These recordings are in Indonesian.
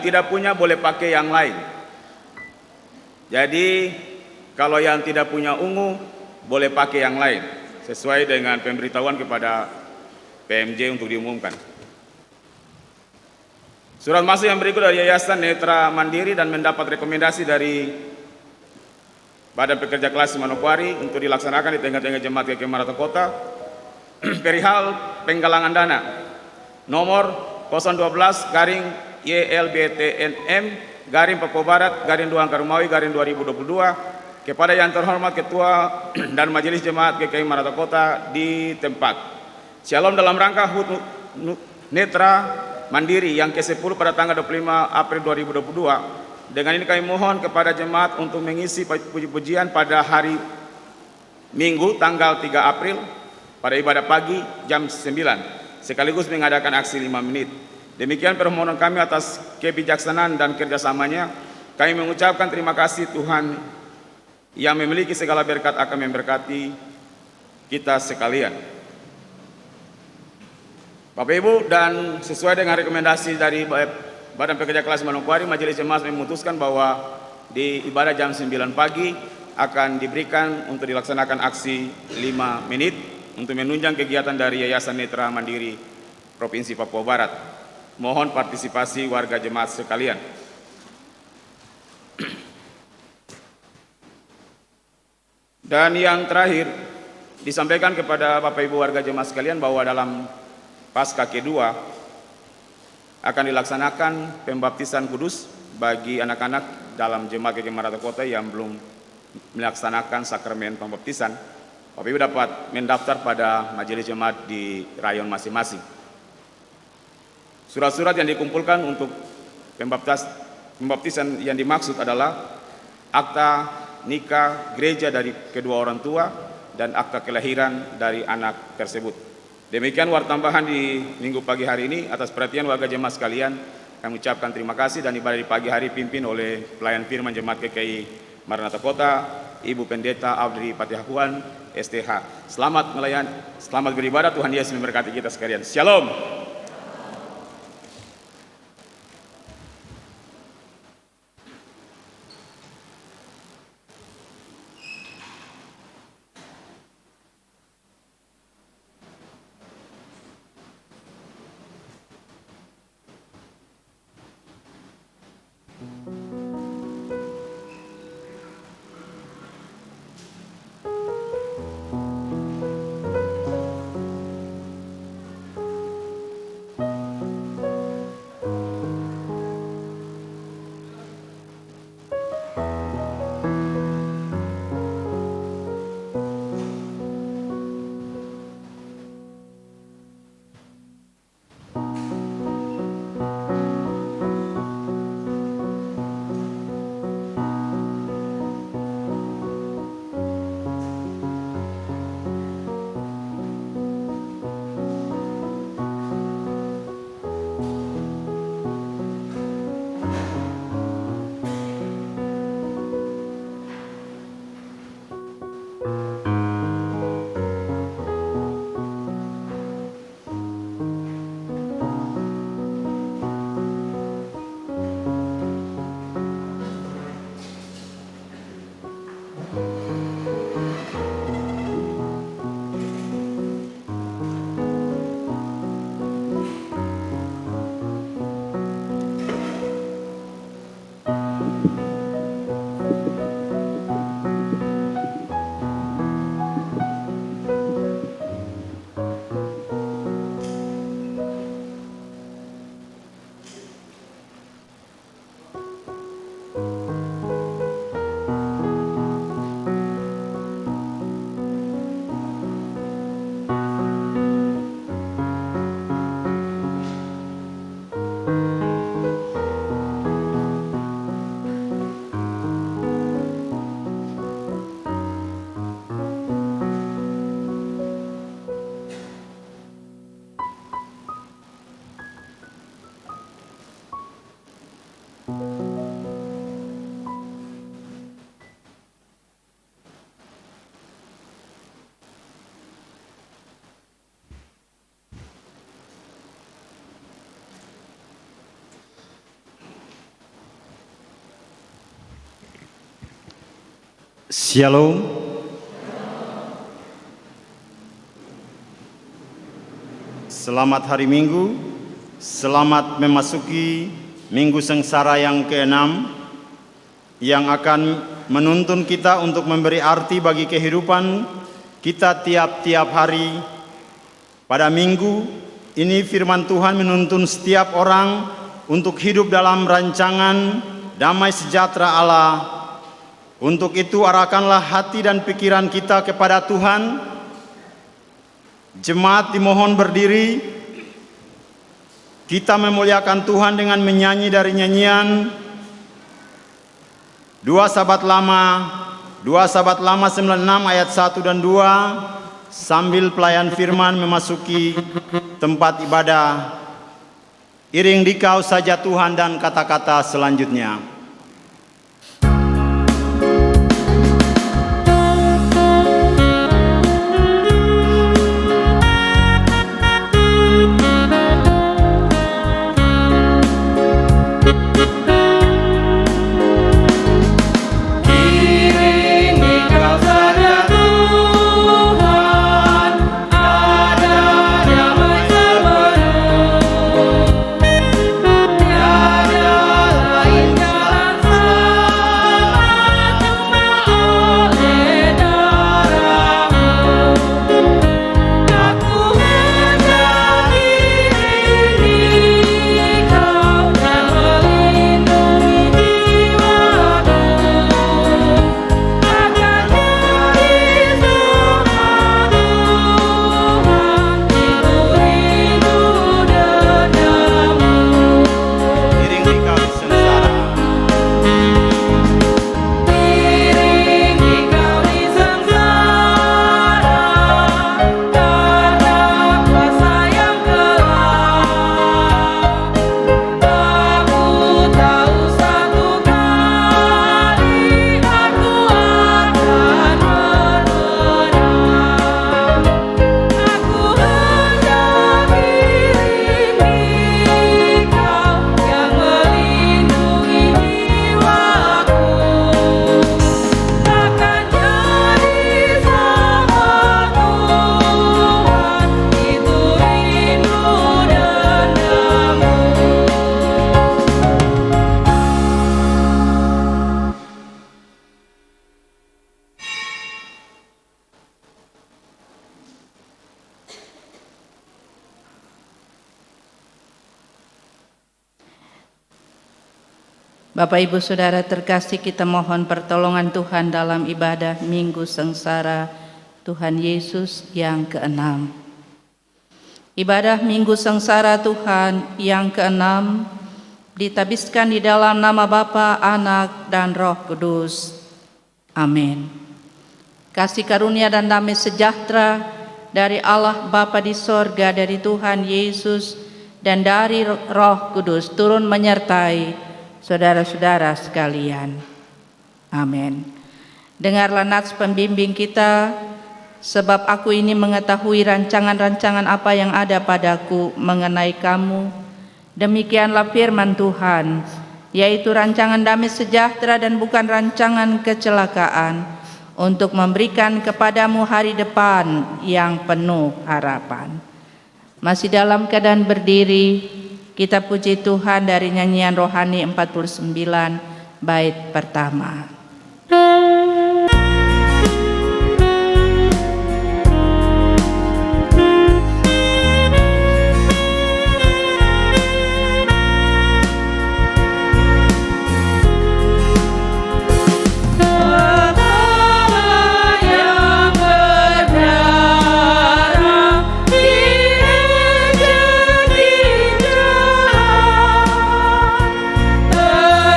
Tidak punya boleh pakai yang lain. Jadi kalau yang tidak punya ungu boleh pakai yang lain sesuai dengan pemberitahuan kepada PMJ untuk diumumkan. Surat masuk yang berikut dari Yayasan Netra Mandiri dan mendapat rekomendasi dari Badan Pekerja Kelas Manokwari untuk dilaksanakan di tengah-tengah Jemaat GKI Maranatha Kota perihal penggalangan dana nomor 012 garing YLBTNM garing Papua Barat garing 2 Angka Rumawi garing 2022 kepada yang terhormat Ketua dan Majelis Jemaat GKI Maranatha Kota di tempat. Shalom dalam rangka HUT Netra Mandiri yang ke-10 pada tanggal 25 April 2022. Dengan ini kami mohon kepada jemaat untuk mengisi puji-pujian pada hari Minggu tanggal 3 April pada ibadah pagi jam 9 sekaligus mengadakan aksi 5 menit. Demikian permohonan kami atas kebijaksanaan dan kerjasamanya. Kami mengucapkan terima kasih Tuhan yang memiliki segala berkat akan memberkati kita sekalian. Bapak Ibu, dan sesuai dengan rekomendasi dari Badan Pekerja Kelas Manokwari, Majelis Jemaat memutuskan bahwa di ibadah jam 9 pagi akan diberikan untuk dilaksanakan aksi 5 menit untuk menunjang kegiatan dari Yayasan Netra Mandiri Provinsi Papua Barat. Mohon partisipasi warga jemaat sekalian. Dan yang terakhir, disampaikan kepada Bapak Ibu warga jemaat sekalian bahwa dalam Pasca kedua akan dilaksanakan pembaptisan kudus bagi anak-anak dalam Jemaat GKI Maranatha Kota yang belum melaksanakan sakramen pembaptisan. Bapak Ibu dapat mendaftar pada majelis jemaat di rayon masing-masing. Surat-surat yang dikumpulkan untuk pembaptisan yang dimaksud adalah akta nikah gereja dari kedua orang tua dan akta kelahiran dari anak tersebut. Demikian war tambahan di minggu pagi hari ini. Atas perhatian warga jemaat sekalian, kami ucapkan terima kasih dan ibadah di pagi hari pimpin oleh pelayan firman Jemaat GKI Maranatha Kota, Ibu Pendeta Audrey Patihakuan, STH. Selamat melayani, selamat beribadah, Tuhan Yesus memberkati kita sekalian. Shalom. Shalom. Selamat hari Minggu, selamat memasuki Minggu Sengsara yang ke-6 yang akan menuntun kita untuk memberi arti bagi kehidupan kita tiap-tiap hari. Pada minggu ini firman Tuhan menuntun setiap orang untuk hidup dalam rancangan damai sejahtera Allah. Untuk itu arahkanlah hati dan pikiran kita kepada Tuhan. Jemaat dimohon berdiri. Kita memuliakan Tuhan dengan menyanyi dari nyanyian 2 Sahabat Lama 96 ayat 1 dan 2 sambil pelayan firman memasuki tempat ibadah. Iring dikau saja Tuhan dan kata-kata selanjutnya. Bapak Ibu Saudara terkasih, kita mohon pertolongan Tuhan dalam ibadah Minggu Sengsara Tuhan Yesus yang ke-6. Ibadah Minggu Sengsara Tuhan yang ke-6 ditabiskan di dalam nama Bapa, Anak, dan Roh Kudus. Amin. Kasih karunia dan damai sejahtera dari Allah Bapa di sorga, dari Tuhan Yesus, dan dari Roh Kudus turun menyertai saudara-saudara sekalian. Amin. Dengarlah nats pembimbing kita, sebab aku ini mengetahui rancangan-rancangan apa yang ada padaku mengenai kamu. Demikianlah firman Tuhan, yaitu rancangan damai sejahtera dan bukan rancangan kecelakaan, untuk memberikan kepadamu hari depan yang penuh harapan. Masih dalam keadaan berdiri, kita puji Tuhan dari nyanyian rohani 49 bait pertama.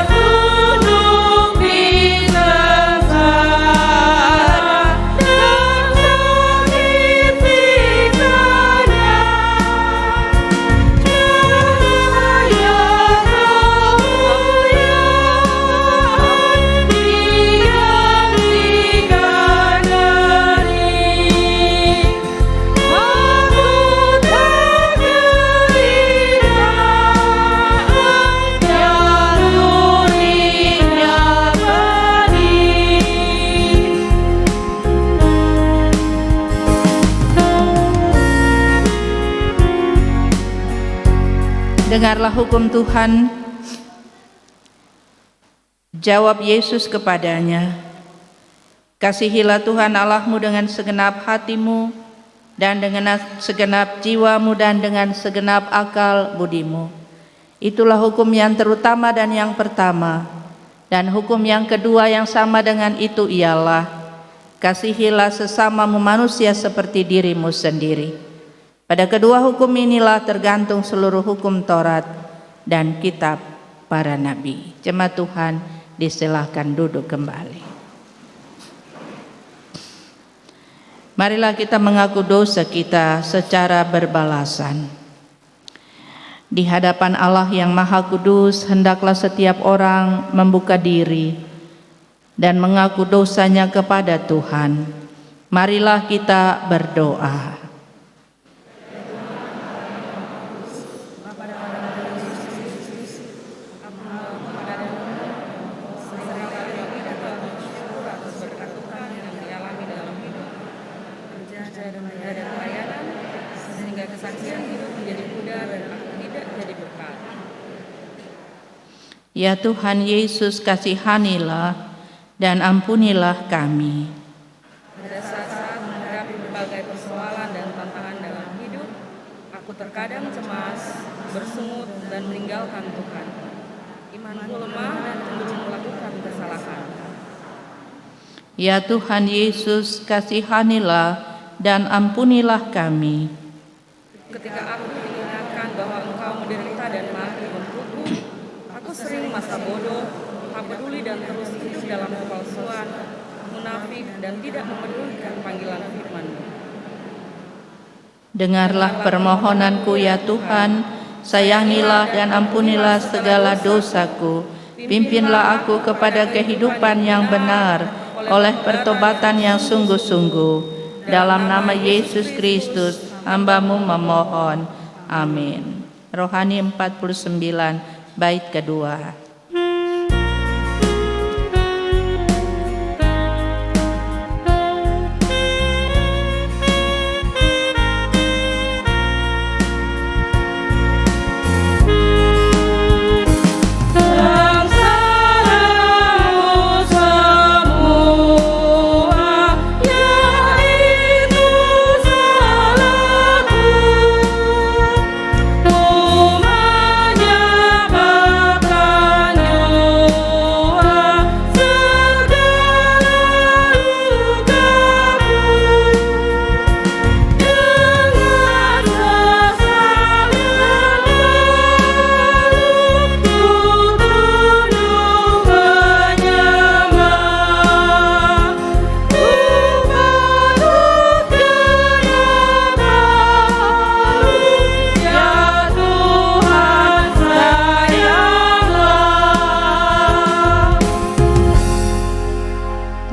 Tertunjuk di Dengarlah hukum Tuhan. Jawab Yesus kepadanya, kasihilah Tuhan Allahmu dengan segenap hatimu dan dengan segenap jiwamu dan dengan segenap akal budimu. Itulah hukum yang terutama dan yang pertama. Dan hukum yang kedua yang sama dengan itu ialah, kasihilah sesamamu manusia seperti dirimu sendiri. Pada kedua hukum inilah tergantung seluruh hukum Taurat dan kitab para nabi. Jemaat Tuhan, disilahkan duduk kembali. Marilah kita mengaku dosa kita secara berbalasan. Di hadapan Allah yang Maha Kudus, hendaklah setiap orang membuka diri dan mengaku dosanya kepada Tuhan. Marilah kita berdoa. Ya Tuhan Yesus, kasihanilah dan ampunilah kami. Pada saat menghadapi berbagai persoalan dan tantangan dalam hidup, aku terkadang cemas, bersungut, dan meninggalkan Tuhan. Imanku lemah dan cenderung melakukan kesalahan. Ya Tuhan Yesus, kasihanilah dan ampunilah kami. Ketika aku diingatkan bahwa Engkau menderita dan mati untukku, aku sering merasa bodoh, tak peduli dan terus hidup dalam kepalsuan, munafik, dan tidak memedulikan panggilan firman-Mu. Dengarlah permohonanku ya Tuhan, sayangilah dan ampunilah segala dosaku. Pimpinlah aku kepada kehidupan yang benar oleh pertobatan yang sungguh-sungguh. Dalam nama Yesus Kristus, hamba-Mu memohon. Amin. Rohani 49, bait kedua.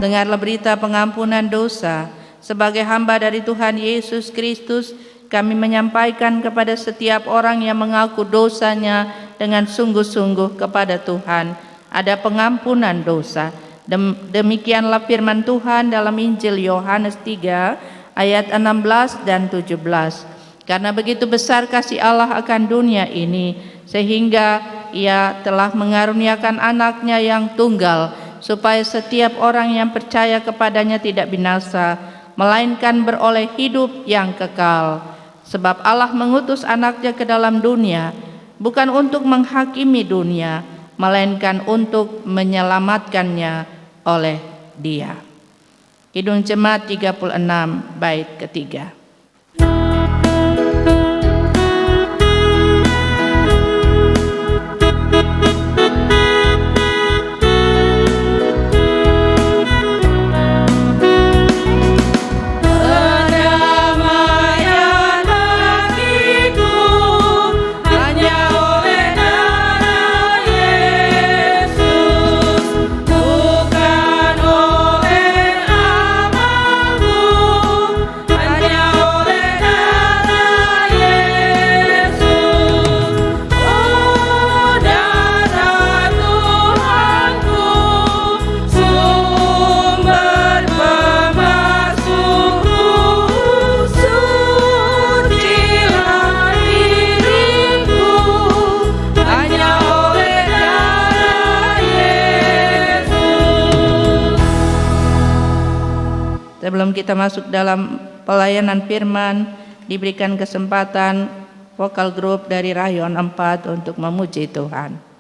Dengarlah berita pengampunan dosa. Sebagai hamba dari Tuhan Yesus Kristus, kami menyampaikan kepada setiap orang yang mengaku dosanya dengan sungguh-sungguh kepada Tuhan, ada pengampunan dosa. Demikianlah firman Tuhan dalam Injil Yohanes 3 ayat 16 dan 17. Karena begitu besar kasih Allah akan dunia ini, sehingga Ia telah mengaruniakan anaknya yang tunggal, supaya setiap orang yang percaya kepadanya tidak binasa, melainkan beroleh hidup yang kekal. Sebab Allah mengutus anaknya ke dalam dunia, bukan untuk menghakimi dunia, melainkan untuk menyelamatkannya oleh Dia. Kidung Jemaat 36, bait ketiga. Hanya Sebelum kita masuk dalam pelayanan firman, diberikan kesempatan vokal grup dari Rayon 4 untuk memuji Tuhan.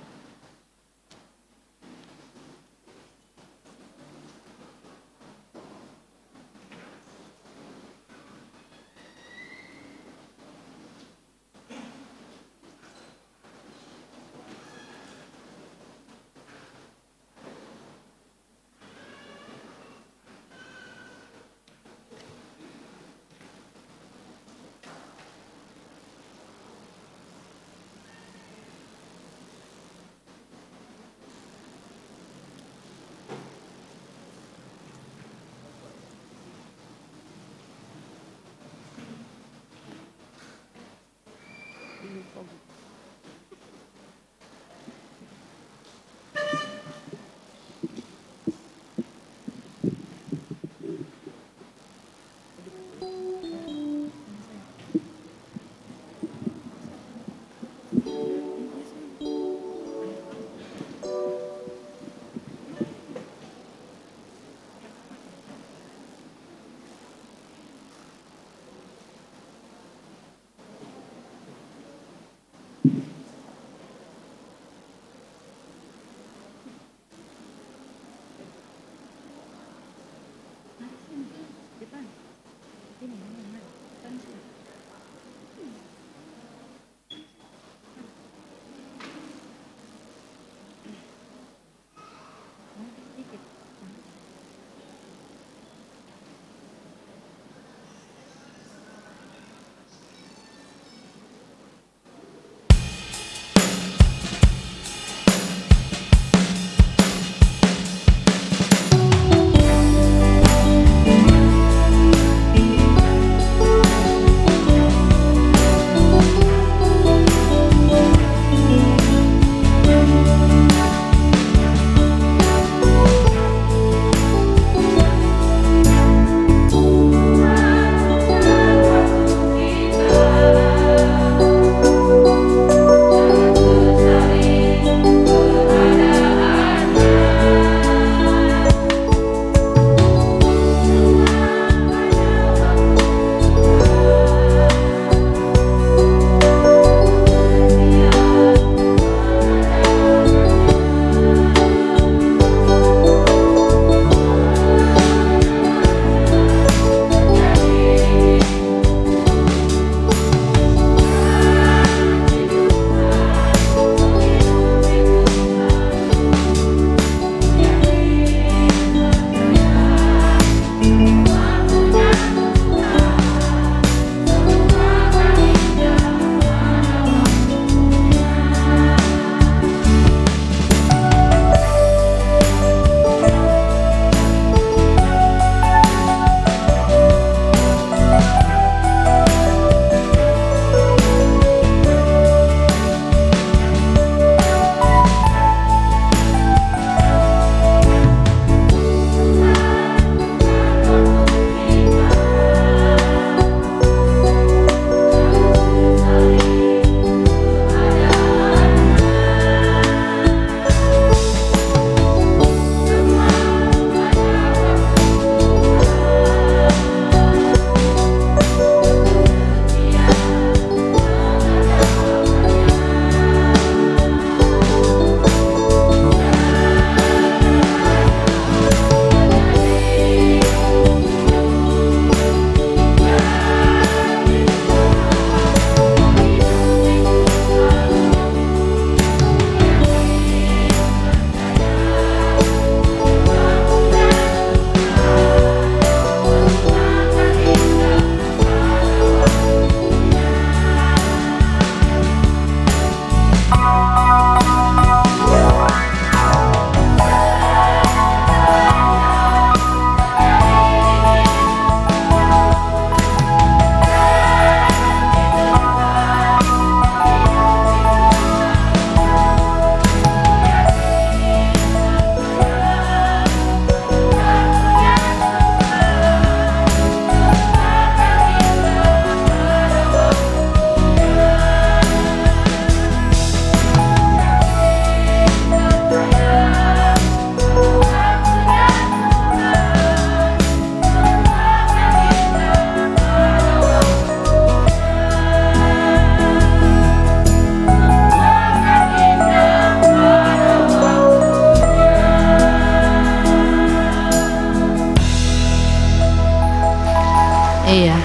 Iya,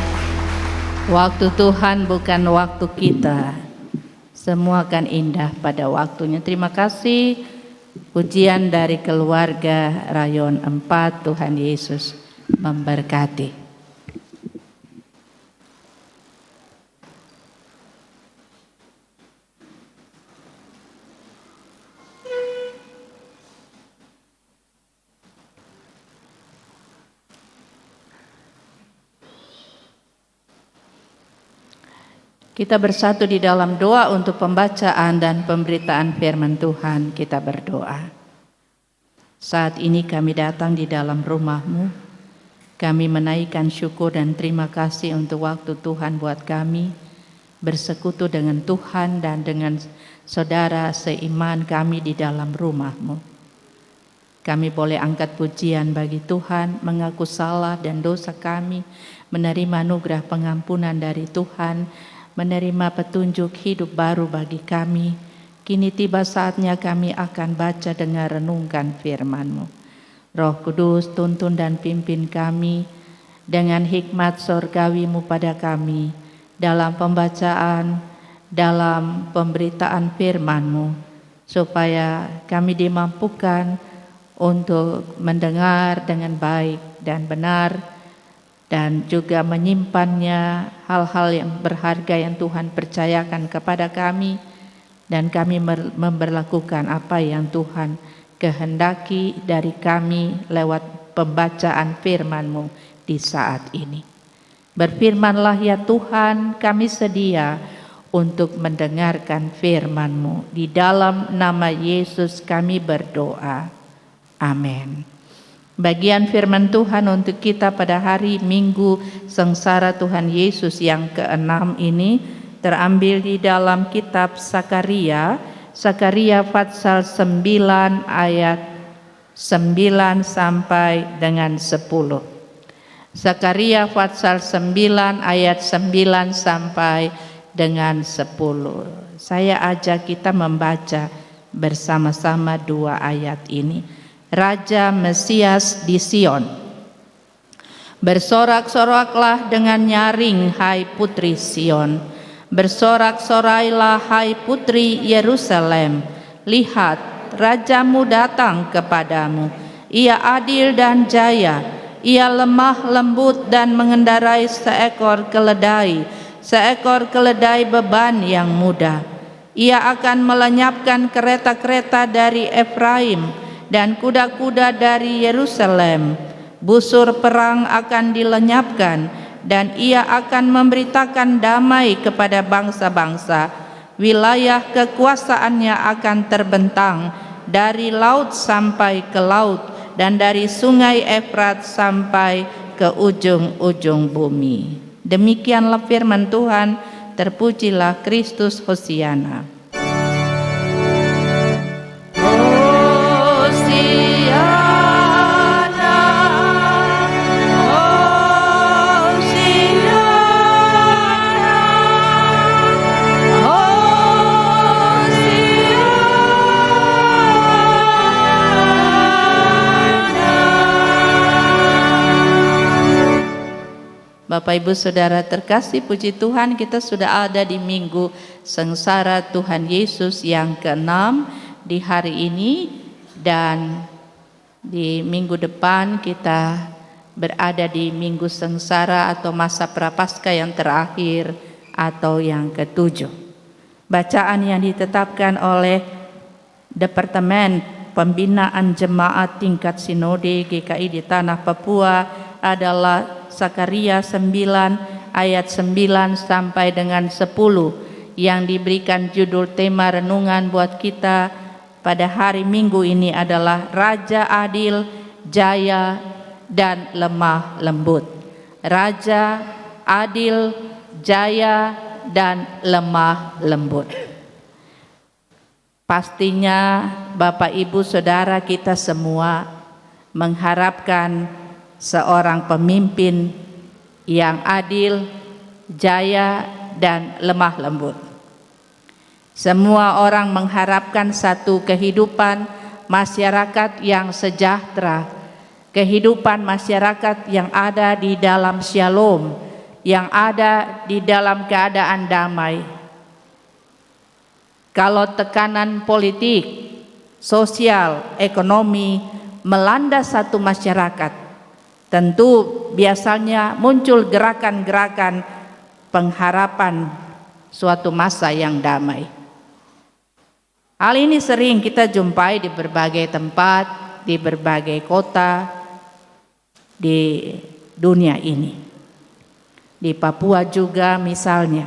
waktu Tuhan bukan waktu kita. Semua akan indah pada waktunya. Terima kasih. Pujian dari keluarga Rayon 4. Tuhan Yesus memberkati. Kita bersatu di dalam doa untuk pembacaan dan pemberitaan firman Tuhan. Kita berdoa. Saat ini kami datang di dalam rumah-Mu. Kami menaikkan syukur dan terima kasih untuk waktu Tuhan buat kami bersekutu dengan Tuhan dan dengan saudara seiman kami di dalam rumah-Mu. Kami boleh angkat pujian bagi Tuhan, mengaku salah dan dosa kami, menerima anugerah pengampunan dari Tuhan, menerima petunjuk hidup baru bagi kami. Kini tiba saatnya kami akan baca dengan renungkan firman-Mu. Roh Kudus tuntun dan pimpin kami dengan hikmat sorgawi-Mu pada kami dalam pembacaan, dalam pemberitaan firman-Mu, supaya kami dimampukan untuk mendengar dengan baik dan benar, dan juga menyimpannya hal-hal yang berharga yang Tuhan percayakan kepada kami, dan kami memberlakukan apa yang Tuhan kehendaki dari kami lewat pembacaan firman-Mu di saat ini. Berfirmanlah ya Tuhan, kami sedia untuk mendengarkan firman-Mu. Di dalam nama Yesus kami berdoa. Amin. Bagian firman Tuhan untuk kita pada hari Minggu Sengsara Tuhan Yesus yang ke-6 ini terambil di dalam kitab Sakaria pasal 9 ayat 9 sampai dengan 10. Sakaria pasal 9 ayat 9 sampai dengan 10. Saya ajak kita membaca bersama-sama dua ayat ini. Raja Mesias di Sion. Bersorak-soraklah dengan nyaring, hai putri Sion. Bersorak-sorailah, hai putri Yerusalem. Lihat, rajamu datang kepadamu. Ia adil dan jaya. Ia lemah lembut dan mengendarai seekor keledai beban yang mudah. Ia akan melenyapkan kereta-kereta dari Efraim dan kuda-kuda dari Yerusalem. Busur perang akan dilenyapkan, dan ia akan memberitakan damai kepada bangsa-bangsa. Wilayah kekuasaannya akan terbentang dari laut sampai ke laut, dan dari sungai Efrat sampai ke ujung-ujung bumi. Demikianlah firman Tuhan. Terpujilah Kristus, Hosiana. Bapak Ibu Saudara terkasih, puji Tuhan, kita sudah ada di Minggu Sengsara Tuhan Yesus yang ke-6 di hari ini, dan di minggu depan kita berada di Minggu Sengsara atau masa Prapaskah yang terakhir atau yang ke-7. Bacaan yang ditetapkan oleh Departemen Pembinaan Jemaat Tingkat Sinode GKI di Tanah Papua adalah Sakaria 9 ayat 9 sampai dengan 10 yang diberikan judul tema renungan buat kita pada hari Minggu ini adalah Raja Adil, Jaya, dan Lemah Lembut. Raja Adil, Jaya, dan Lemah Lembut. Pastinya Bapak Ibu Saudara kita semua mengharapkan seorang pemimpin yang adil, jaya, dan lemah lembut. Semua orang mengharapkan satu kehidupan masyarakat yang sejahtera, kehidupan masyarakat yang ada di dalam shalom, yang ada di dalam keadaan damai. Kalau tekanan politik, sosial, ekonomi melanda satu masyarakat, tentu biasanya muncul gerakan-gerakan pengharapan suatu masa yang damai. Hal ini sering kita jumpai di berbagai tempat, di berbagai kota di dunia ini. Di Papua juga misalnya,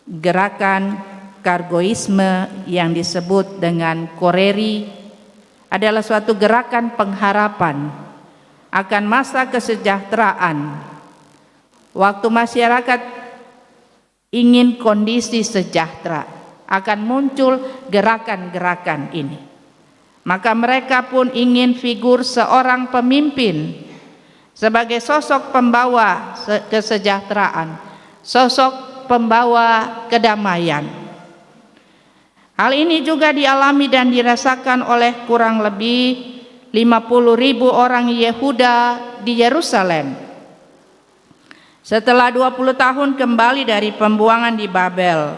gerakan kargoisme yang disebut dengan Koreri adalah suatu gerakan pengharapan akan masa kesejahteraan. Waktu masyarakat ingin kondisi sejahtera, akan muncul gerakan-gerakan ini. Maka mereka pun ingin figur seorang pemimpin sebagai sosok pembawa kesejahteraan, sosok pembawa kedamaian. Hal ini juga dialami dan dirasakan oleh kurang lebih 50.000 orang Yehuda di Yerusalem. Setelah 20 tahun kembali dari pembuangan di Babel,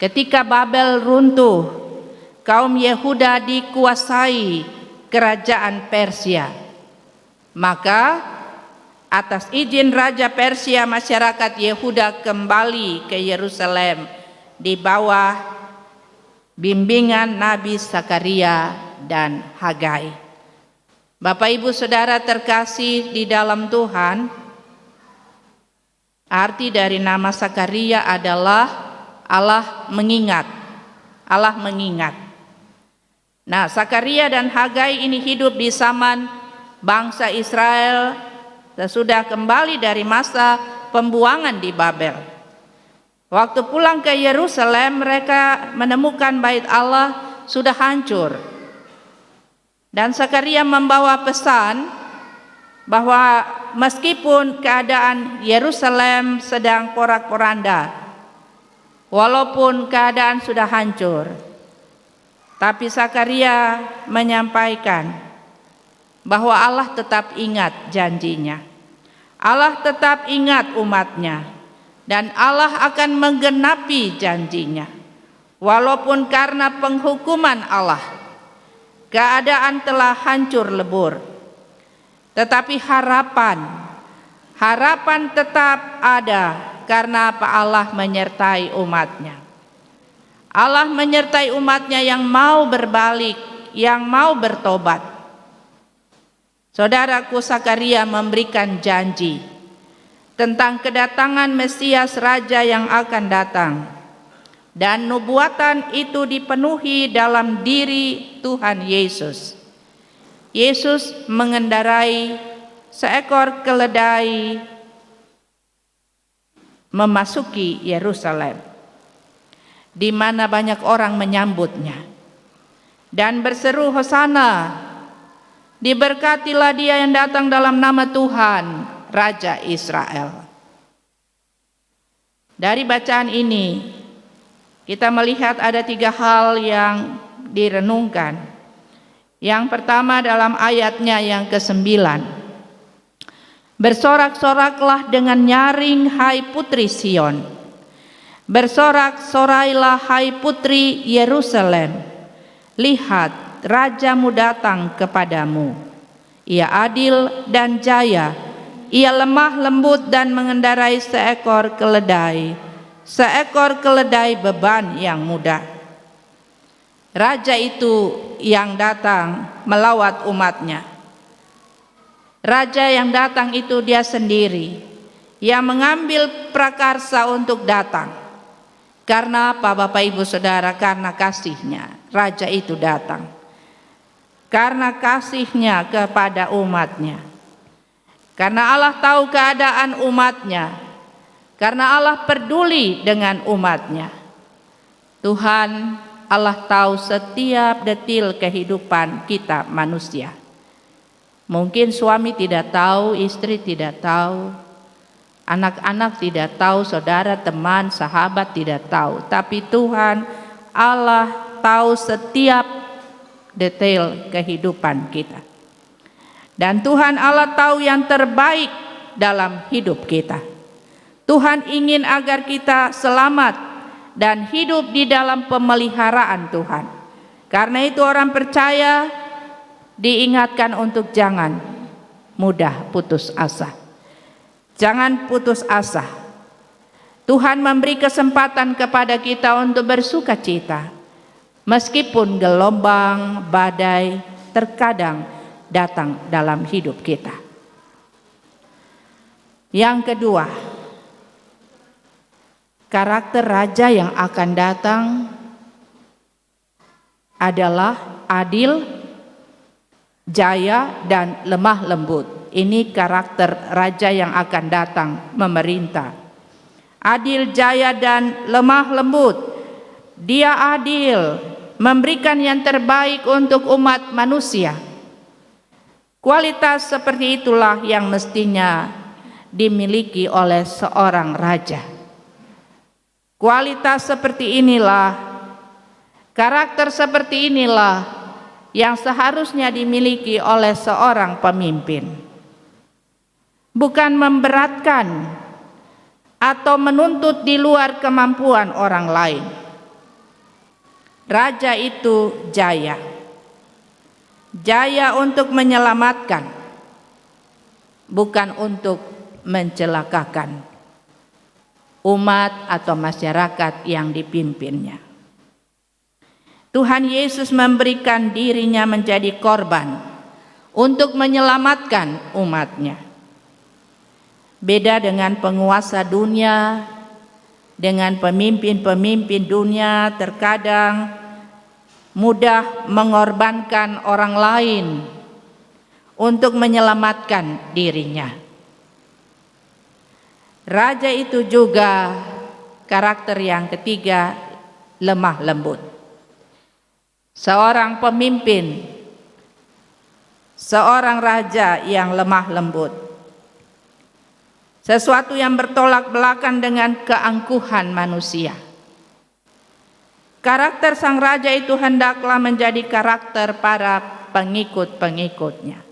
ketika Babel runtuh, kaum Yehuda dikuasai kerajaan Persia. Maka atas izin Raja Persia, masyarakat Yehuda kembali ke Yerusalem di bawah bimbingan Nabi Zakaria dan Hagai. Bapak Ibu Saudara terkasih di dalam Tuhan, arti dari nama Zakaria adalah Allah mengingat. Allah mengingat. Nah, Zakaria dan Hagai ini hidup di zaman bangsa Israel sesudah kembali dari masa pembuangan di Babel. Waktu pulang ke Yerusalem, mereka menemukan bait Allah sudah hancur. Dan Zakaria membawa pesan bahwa meskipun keadaan Yerusalem sedang porak-poranda, walaupun keadaan sudah hancur, tapi Zakaria menyampaikan bahwa Allah tetap ingat janjinya. Allah tetap ingat umatnya, dan Allah akan menggenapi janjinya. Walaupun karena penghukuman Allah, keadaan telah hancur lebur, tetapi harapan tetap ada. Karena apa? Allah menyertai umatnya. Allah menyertai umatnya yang mau berbalik, yang mau bertobat. Saudaraku, Zakaria memberikan janji tentang kedatangan Mesias Raja yang akan datang. Dan nubuatan itu dipenuhi dalam diri Tuhan Yesus. Yesus mengendarai seekor keledai memasuki Yerusalem, di mana banyak orang menyambutnya dan berseru, Hosana, diberkatilah dia yang datang dalam nama Tuhan, Raja Israel. Dari bacaan ini kita melihat ada 3 hal yang direnungkan. Yang pertama dalam ayatnya yang ke-9, bersorak-soraklah dengan nyaring, hai putri Sion. Bersorak-sorailah, hai putri Yerusalem. Lihat, rajamu datang kepadamu. Ia adil dan jaya. Ia lemah lembut dan mengendarai seekor keledai beban yang mudah. Raja itu yang datang melawat umatnya. Raja yang datang itu dia sendiri, yang mengambil prakarsa untuk datang. Karena apa, Bapak Ibu Saudara? Karena kasihnya, Raja itu datang. Karena kasihnya kepada umatnya. Karena Allah tahu keadaan umatnya. Karena Allah peduli dengan umatnya. Tuhan Allah tahu setiap detil kehidupan kita manusia. Mungkin suami tidak tahu, istri tidak tahu, anak-anak tidak tahu, saudara, teman, sahabat tidak tahu. Tapi Tuhan Allah tahu setiap detail kehidupan kita. Dan Tuhan Allah tahu yang terbaik dalam hidup kita. Tuhan ingin agar kita selamat dan hidup di dalam pemeliharaan Tuhan. Karena itu orang percaya diingatkan untuk jangan mudah putus asa. Jangan putus asa. Tuhan memberi kesempatan kepada kita untuk bersuka cita. Meskipun gelombang, badai terkadang datang dalam hidup kita. Yang kedua, karakter raja yang akan datang adalah adil, jaya, dan lemah lembut. Ini karakter raja yang akan datang memerintah. Adil, jaya, dan lemah lembut. Dia adil, memberikan yang terbaik untuk umat manusia. Kualitas seperti itulah yang mestinya dimiliki oleh seorang raja. Kualitas seperti inilah, karakter seperti inilah yang seharusnya dimiliki oleh seorang pemimpin. Bukan memberatkan atau menuntut di luar kemampuan orang lain. Raja itu jaya. Jaya untuk menyelamatkan, bukan untuk mencelakakan umat atau masyarakat yang dipimpinnya. Tuhan Yesus memberikan dirinya menjadi korban untuk menyelamatkan umatnya. Beda dengan penguasa dunia, dengan pemimpin-pemimpin dunia terkadang mudah mengorbankan orang lain untuk menyelamatkan dirinya. Raja itu juga karakter yang ketiga, lemah lembut. Seorang pemimpin, seorang raja yang lemah lembut. Sesuatu yang bertolak belakang dengan keangkuhan manusia. Karakter sang raja itu hendaklah menjadi karakter para pengikut-pengikutnya.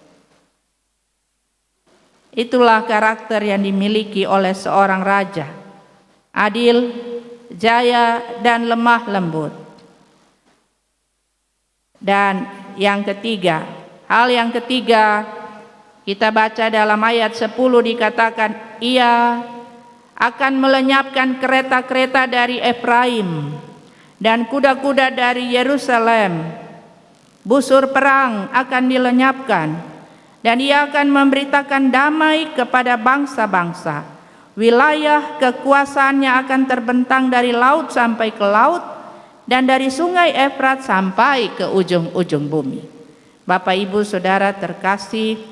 Itulah karakter yang dimiliki oleh seorang raja. Adil, jaya, dan lemah lembut. Dan yang ketiga, hal yang ketiga, kita baca dalam ayat 10 dikatakan, ia akan melenyapkan kereta-kereta dari Efraim dan kuda-kuda dari Yerusalem. Busur perang akan dilenyapkan dan ia akan memberitakan damai kepada bangsa-bangsa. Wilayah kekuasaannya akan terbentang dari laut sampai ke laut dan dari sungai Efrat sampai ke ujung-ujung bumi. Bapak, Ibu, Saudara terkasih,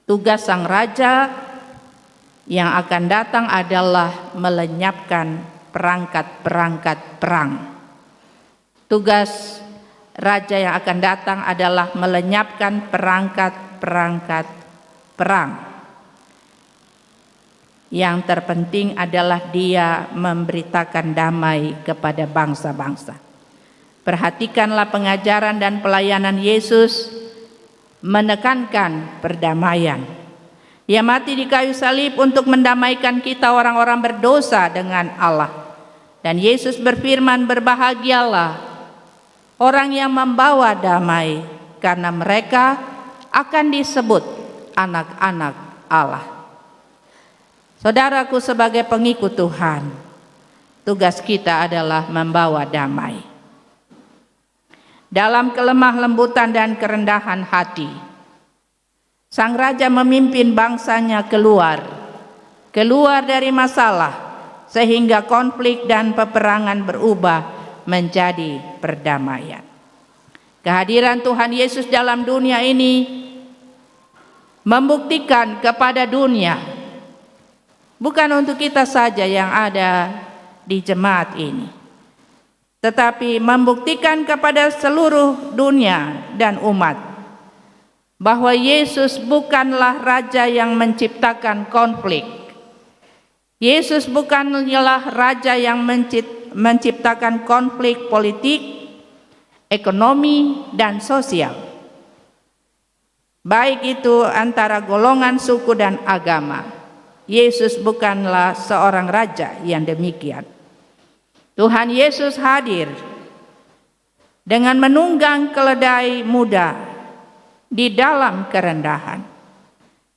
tugas sang raja yang akan datang adalah melenyapkan perangkat-perangkat perang. Tugas raja yang akan datang adalah melenyapkan perangkat-perangkat perang. Yang terpenting adalah dia memberitakan damai kepada bangsa-bangsa. Perhatikanlah pengajaran dan pelayanan Yesus menekankan perdamaian. Ia mati di kayu salib untuk mendamaikan kita orang-orang berdosa dengan Allah. Dan Yesus berfirman, berbahagialah orang yang membawa damai, karena mereka akan disebut anak-anak Allah. Saudaraku, sebagai pengikut Tuhan, tugas kita adalah membawa damai. Dalam kelemah lembutan dan kerendahan hati, sang raja memimpin bangsanya keluar dari masalah, sehingga konflik dan peperangan berubah menjadi perdamaian. Kehadiran Tuhan Yesus dalam dunia ini membuktikan kepada dunia, bukan untuk kita saja yang ada di jemaat ini, tetapi membuktikan kepada seluruh dunia dan umat bahwa Yesus bukanlah raja yang menciptakan konflik. Yesus bukanlah raja yang menciptakan konflik politik, ekonomi, dan sosial, baik itu antara golongan, suku, dan agama. Yesus bukanlah seorang raja yang demikian. Tuhan Yesus hadir dengan menunggang keledai muda di dalam kerendahan.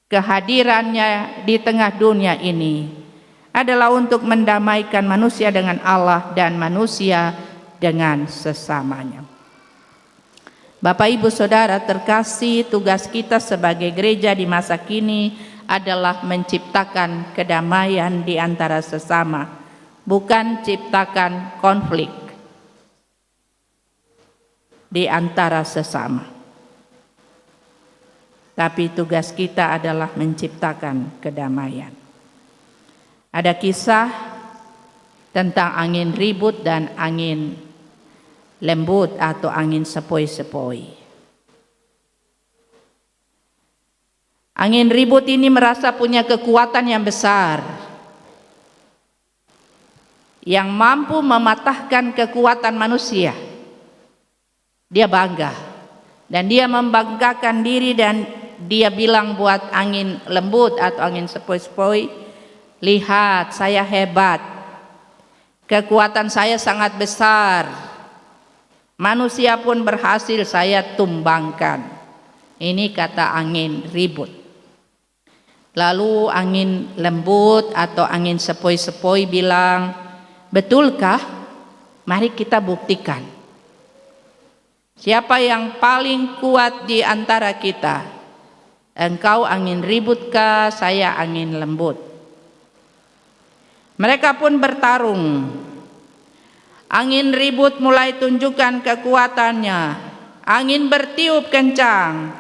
Kehadirannya di tengah dunia ini adalah untuk mendamaikan manusia dengan Allah dan manusia dengan sesamanya. Bapak, Ibu, Saudara terkasih, tugas kita sebagai gereja di masa kini adalah menciptakan kedamaian di antara sesama, bukan ciptakan konflik di antara sesama. Tapi tugas kita adalah menciptakan kedamaian. Ada kisah tentang angin ribut dan angin lembut atau angin sepoi-sepoi. Angin ribut ini merasa punya kekuatan yang besar, yang mampu mematahkan kekuatan manusia. Dia bangga dan dia membanggakan diri, dan dia bilang buat angin lembut atau angin sepoi-sepoi, lihat saya hebat, kekuatan saya sangat besar, manusia pun berhasil saya tumbangkan. Ini kata angin ribut. Lalu angin lembut atau angin sepoi-sepoi bilang, betulkah? Mari kita buktikan. Siapa yang paling kuat di antara kita? Engkau angin ributkah? Saya angin lembut. Mereka pun bertarung. Angin ribut mulai tunjukkan kekuatannya. Angin bertiup kencang.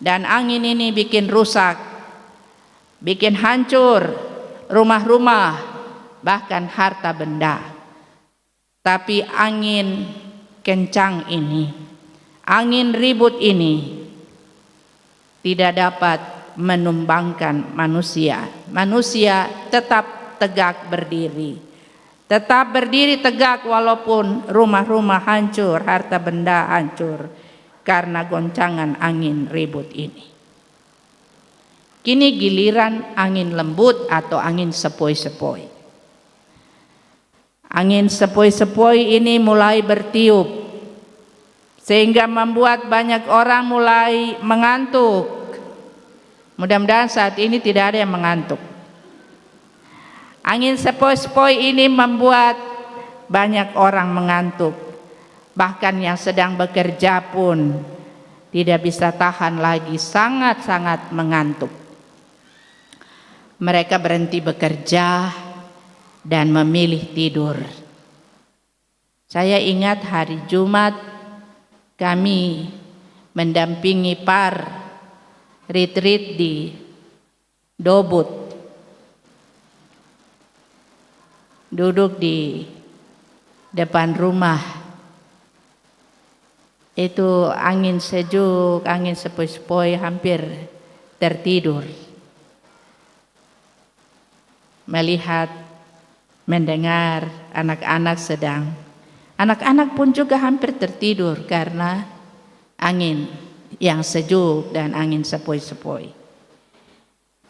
Dan angin ini bikin rusak, bikin hancur rumah-rumah, bahkan harta benda. Tapi angin kencang ini, angin ribut ini tidak dapat menumbangkan manusia. Manusia tetap tegak berdiri. Tetap berdiri tegak walaupun rumah-rumah hancur, harta benda hancur karena goncangan angin ribut ini. Kini giliran angin lembut atau angin sepoi-sepoi. Angin sepoi-sepoi ini mulai bertiup sehingga membuat banyak orang mulai mengantuk. Mudah-mudahan saat ini tidak ada yang mengantuk. Angin sepoi-sepoi ini membuat banyak orang mengantuk. Bahkan yang sedang bekerja pun tidak bisa tahan lagi, sangat-sangat mengantuk. Mereka berhenti bekerja dan memilih tidur. Saya ingat hari Jumat kami mendampingi par retreat di Dobut. Duduk di depan rumah. Itu angin sejuk, angin sepoi-sepoi, hampir tertidur. Melihat, mendengar anak-anak sedang. Anak-anak pun juga hampir tertidur karena angin yang sejuk dan angin sepoi-sepoi.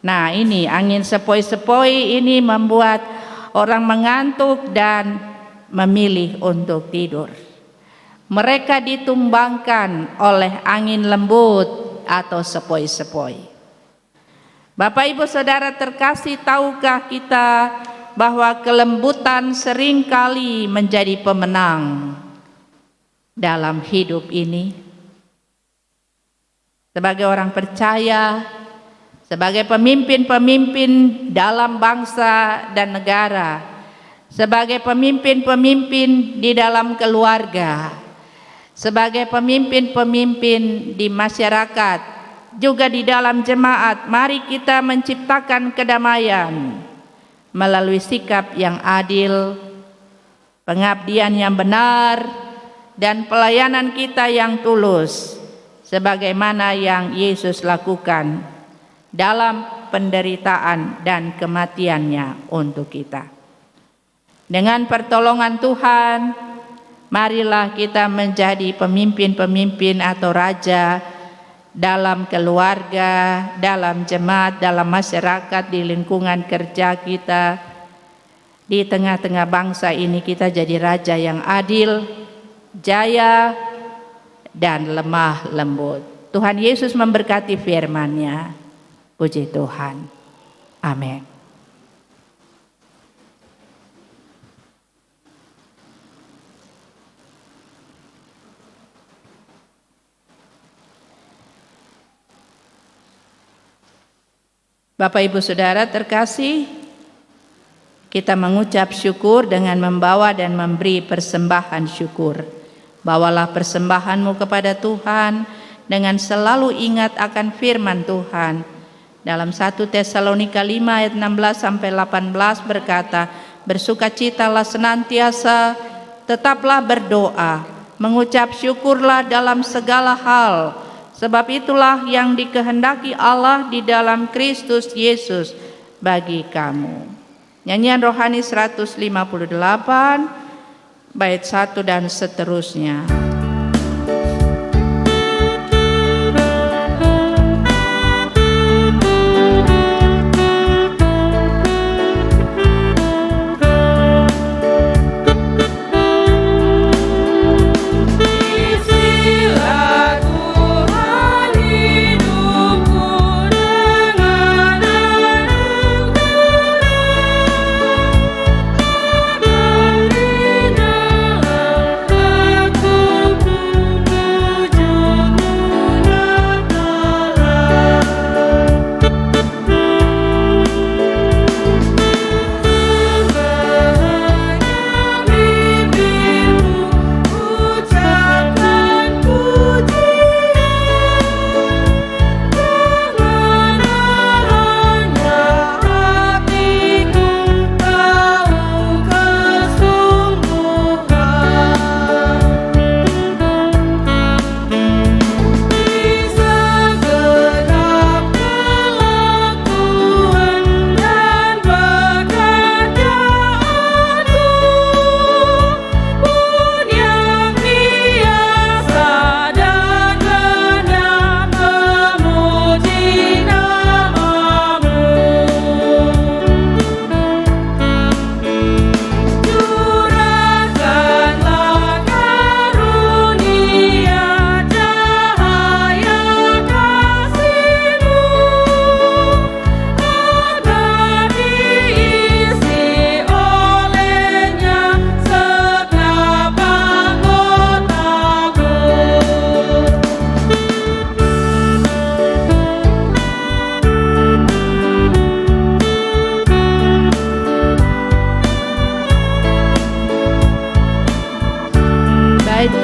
Nah, ini angin sepoi-sepoi ini membuat orang mengantuk dan memilih untuk tidur. Mereka ditumbangkan oleh angin lembut atau sepoi-sepoi. Bapak, Ibu, Saudara terkasih, tahukah kita bahwa kelembutan seringkali menjadi pemenang dalam hidup ini? Sebagai orang percaya, sebagai pemimpin-pemimpin dalam bangsa dan negara, sebagai pemimpin-pemimpin di dalam keluarga, sebagai pemimpin-pemimpin di masyarakat, juga di dalam jemaat, mari kita menciptakan kedamaian melalui sikap yang adil, pengabdian yang benar, dan pelayanan kita yang tulus, sebagaimana yang Yesus lakukan dalam penderitaan dan kematiannya untuk kita. Dengan pertolongan Tuhan, marilah kita menjadi pemimpin-pemimpin atau raja dalam keluarga, dalam jemaat, dalam masyarakat, di lingkungan kerja kita, di tengah-tengah bangsa ini kita jadi raja yang adil, jaya, dan lemah lembut. Tuhan Yesus memberkati firman-Nya. Puji Tuhan. Amin. Bapak Ibu Saudara terkasih, kita mengucap syukur dengan membawa dan memberi persembahan syukur. Bawalah persembahanmu kepada Tuhan dengan selalu ingat akan firman Tuhan. Dalam 1 Tesalonika 5 ayat 16-18 berkata, bersukacitalah senantiasa, tetaplah berdoa, mengucap syukurlah dalam segala hal. Sebab itulah yang dikehendaki Allah di dalam Kristus Yesus bagi kamu. Nyanyian rohani 158, bait 1 dan seterusnya.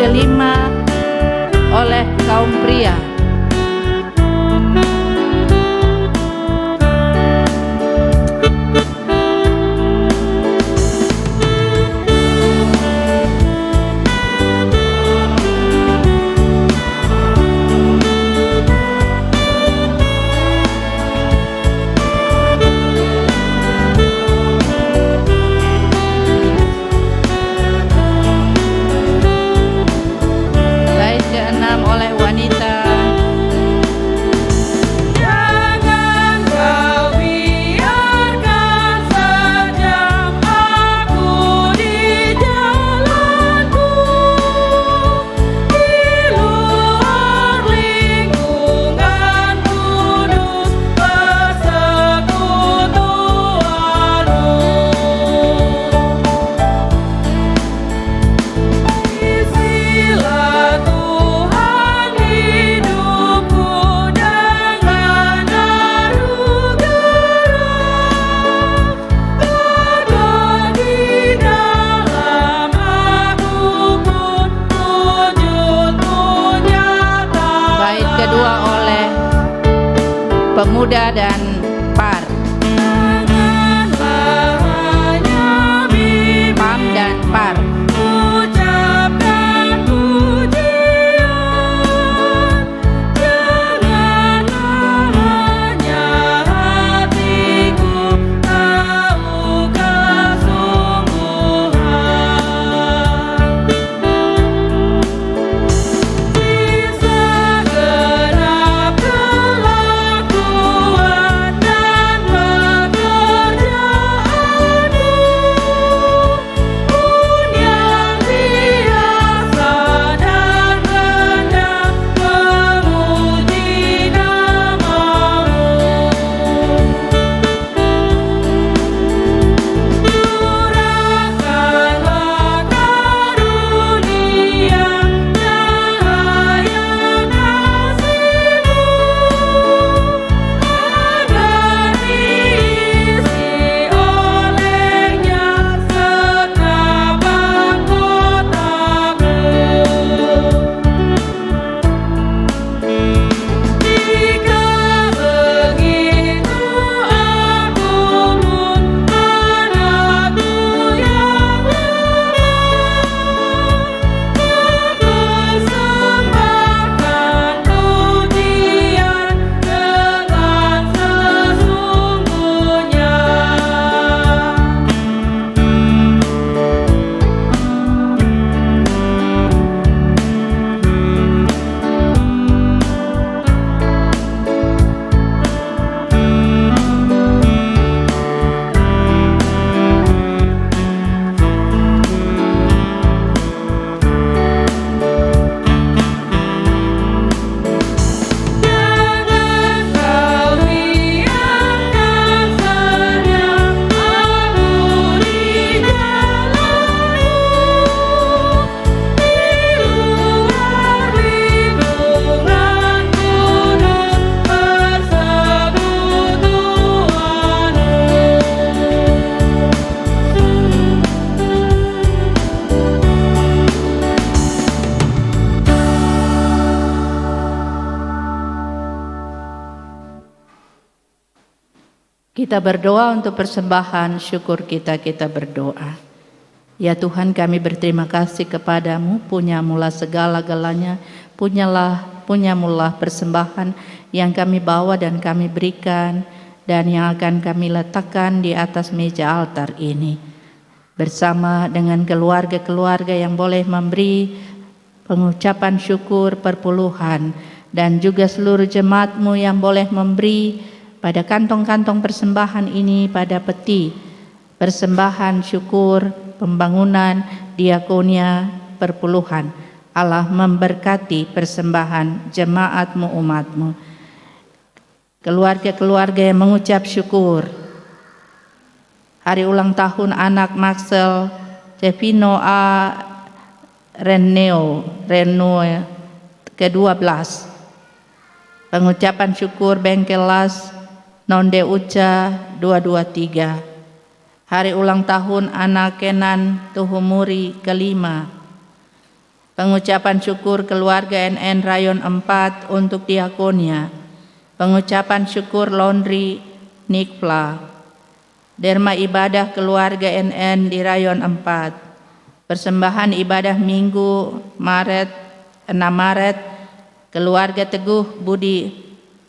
Kelima oleh kaum pria. Pemuda dan Par. Pam dan Par. Kita berdoa untuk persembahan syukur kita berdoa. Ya Tuhan, kami berterima kasih kepadamu, punyamulah segala-galanya, punyamulah persembahan yang kami bawa dan kami berikan dan yang akan kami letakkan di atas meja altar ini. Bersama dengan keluarga-keluarga yang boleh memberi pengucapan syukur perpuluhan dan juga seluruh jemaatmu yang boleh memberi pada kantong-kantong persembahan ini, pada peti persembahan syukur, pembangunan, diakonia, perpuluhan. Allah memberkati persembahan jemaatmu, umatmu. Keluarga-keluarga yang mengucap syukur. Hari ulang tahun anak Maxel Jevino A. Reneo ke-12. Pengucapan syukur Bengkelas Nonde Uca 223. Hari ulang tahun anak Kenan Tuhumuri ke-5. Pengucapan syukur keluarga NN Rayon 4 untuk diakonia. Pengucapan syukur Laundry Nikpla. Derma ibadah keluarga NN di Rayon 4. Persembahan ibadah Minggu 6 Maret keluarga Teguh Budi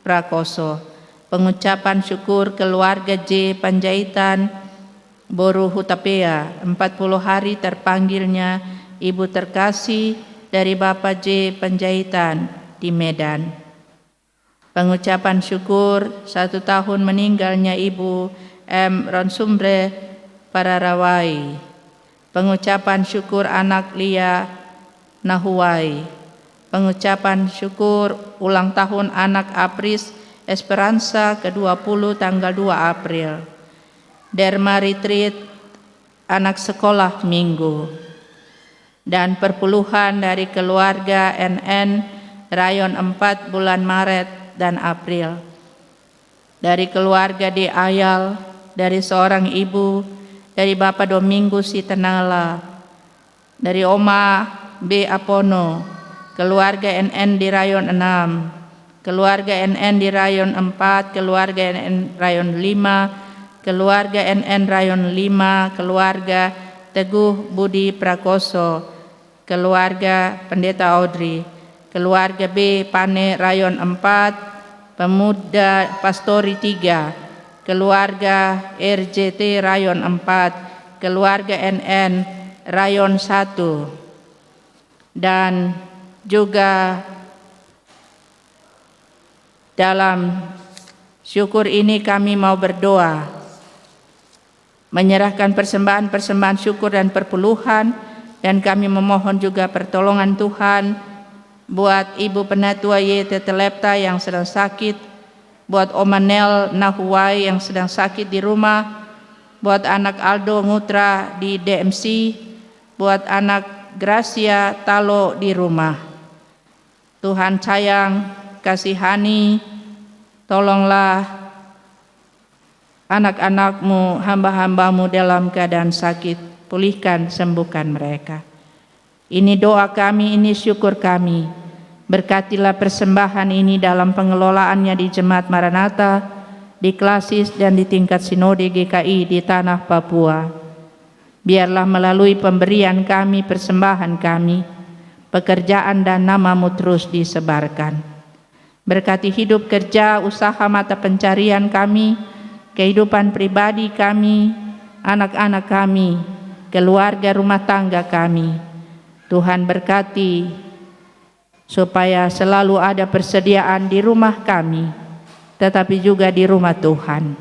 Prakoso. Pengucapan syukur keluarga J. Panjaitan Boru Hutapea, 40 hari terpanggilnya Ibu terkasih dari Bapak J. Panjaitan di Medan. Pengucapan syukur 1 tahun meninggalnya Ibu M. Ronsumbre Pararawai. Pengucapan syukur anak Lia Nahuai. Pengucapan syukur ulang tahun anak Apris Esperanza ke-20 tanggal 2 April. Derma Retreat anak sekolah Minggu. Dan perpuluhan dari keluarga NN Rayon 4 bulan Maret dan April. Dari keluarga di Ayal, dari seorang ibu, dari Bapak Domingo Sitenala, dari Oma B. Apono, keluarga NN di Rayon 6, keluarga NN di Rayon 4, keluarga NN Rayon 5, keluarga NN Rayon 5, keluarga Teguh Budi Prakoso, keluarga Pendeta Audrey, keluarga B. Pane Rayon 4, pemuda Pastori 3, keluarga RJT Rayon 4, keluarga NN Rayon 1, dan juga dalam syukur ini kami mau berdoa, menyerahkan persembahan-persembahan syukur dan perpuluhan, dan kami memohon juga pertolongan Tuhan buat Ibu Penatua Y.T. Telepta yang sedang sakit, buat Omanel Nahuai yang sedang sakit di rumah, buat anak Aldo Ngutra di DMC, buat anak Gracia Talo di rumah. Tuhan sayang, kasihani, tolonglah anak-anakmu, hamba-hambamu dalam keadaan sakit, pulihkan, sembuhkan mereka. Ini doa kami, ini syukur kami. Berkatilah persembahan ini dalam pengelolaannya di Jemaat Maranatha, di Klasis dan di tingkat Sinode GKI di tanah Papua. Biarlah melalui pemberian kami, persembahan kami, pekerjaan dan nama-Mu terus disebarkan. Berkati hidup kerja, usaha mata pencarian kami, kehidupan pribadi kami, anak-anak kami, keluarga rumah tangga kami. Tuhan berkati supaya selalu ada persediaan di rumah kami, tetapi juga di rumah Tuhan.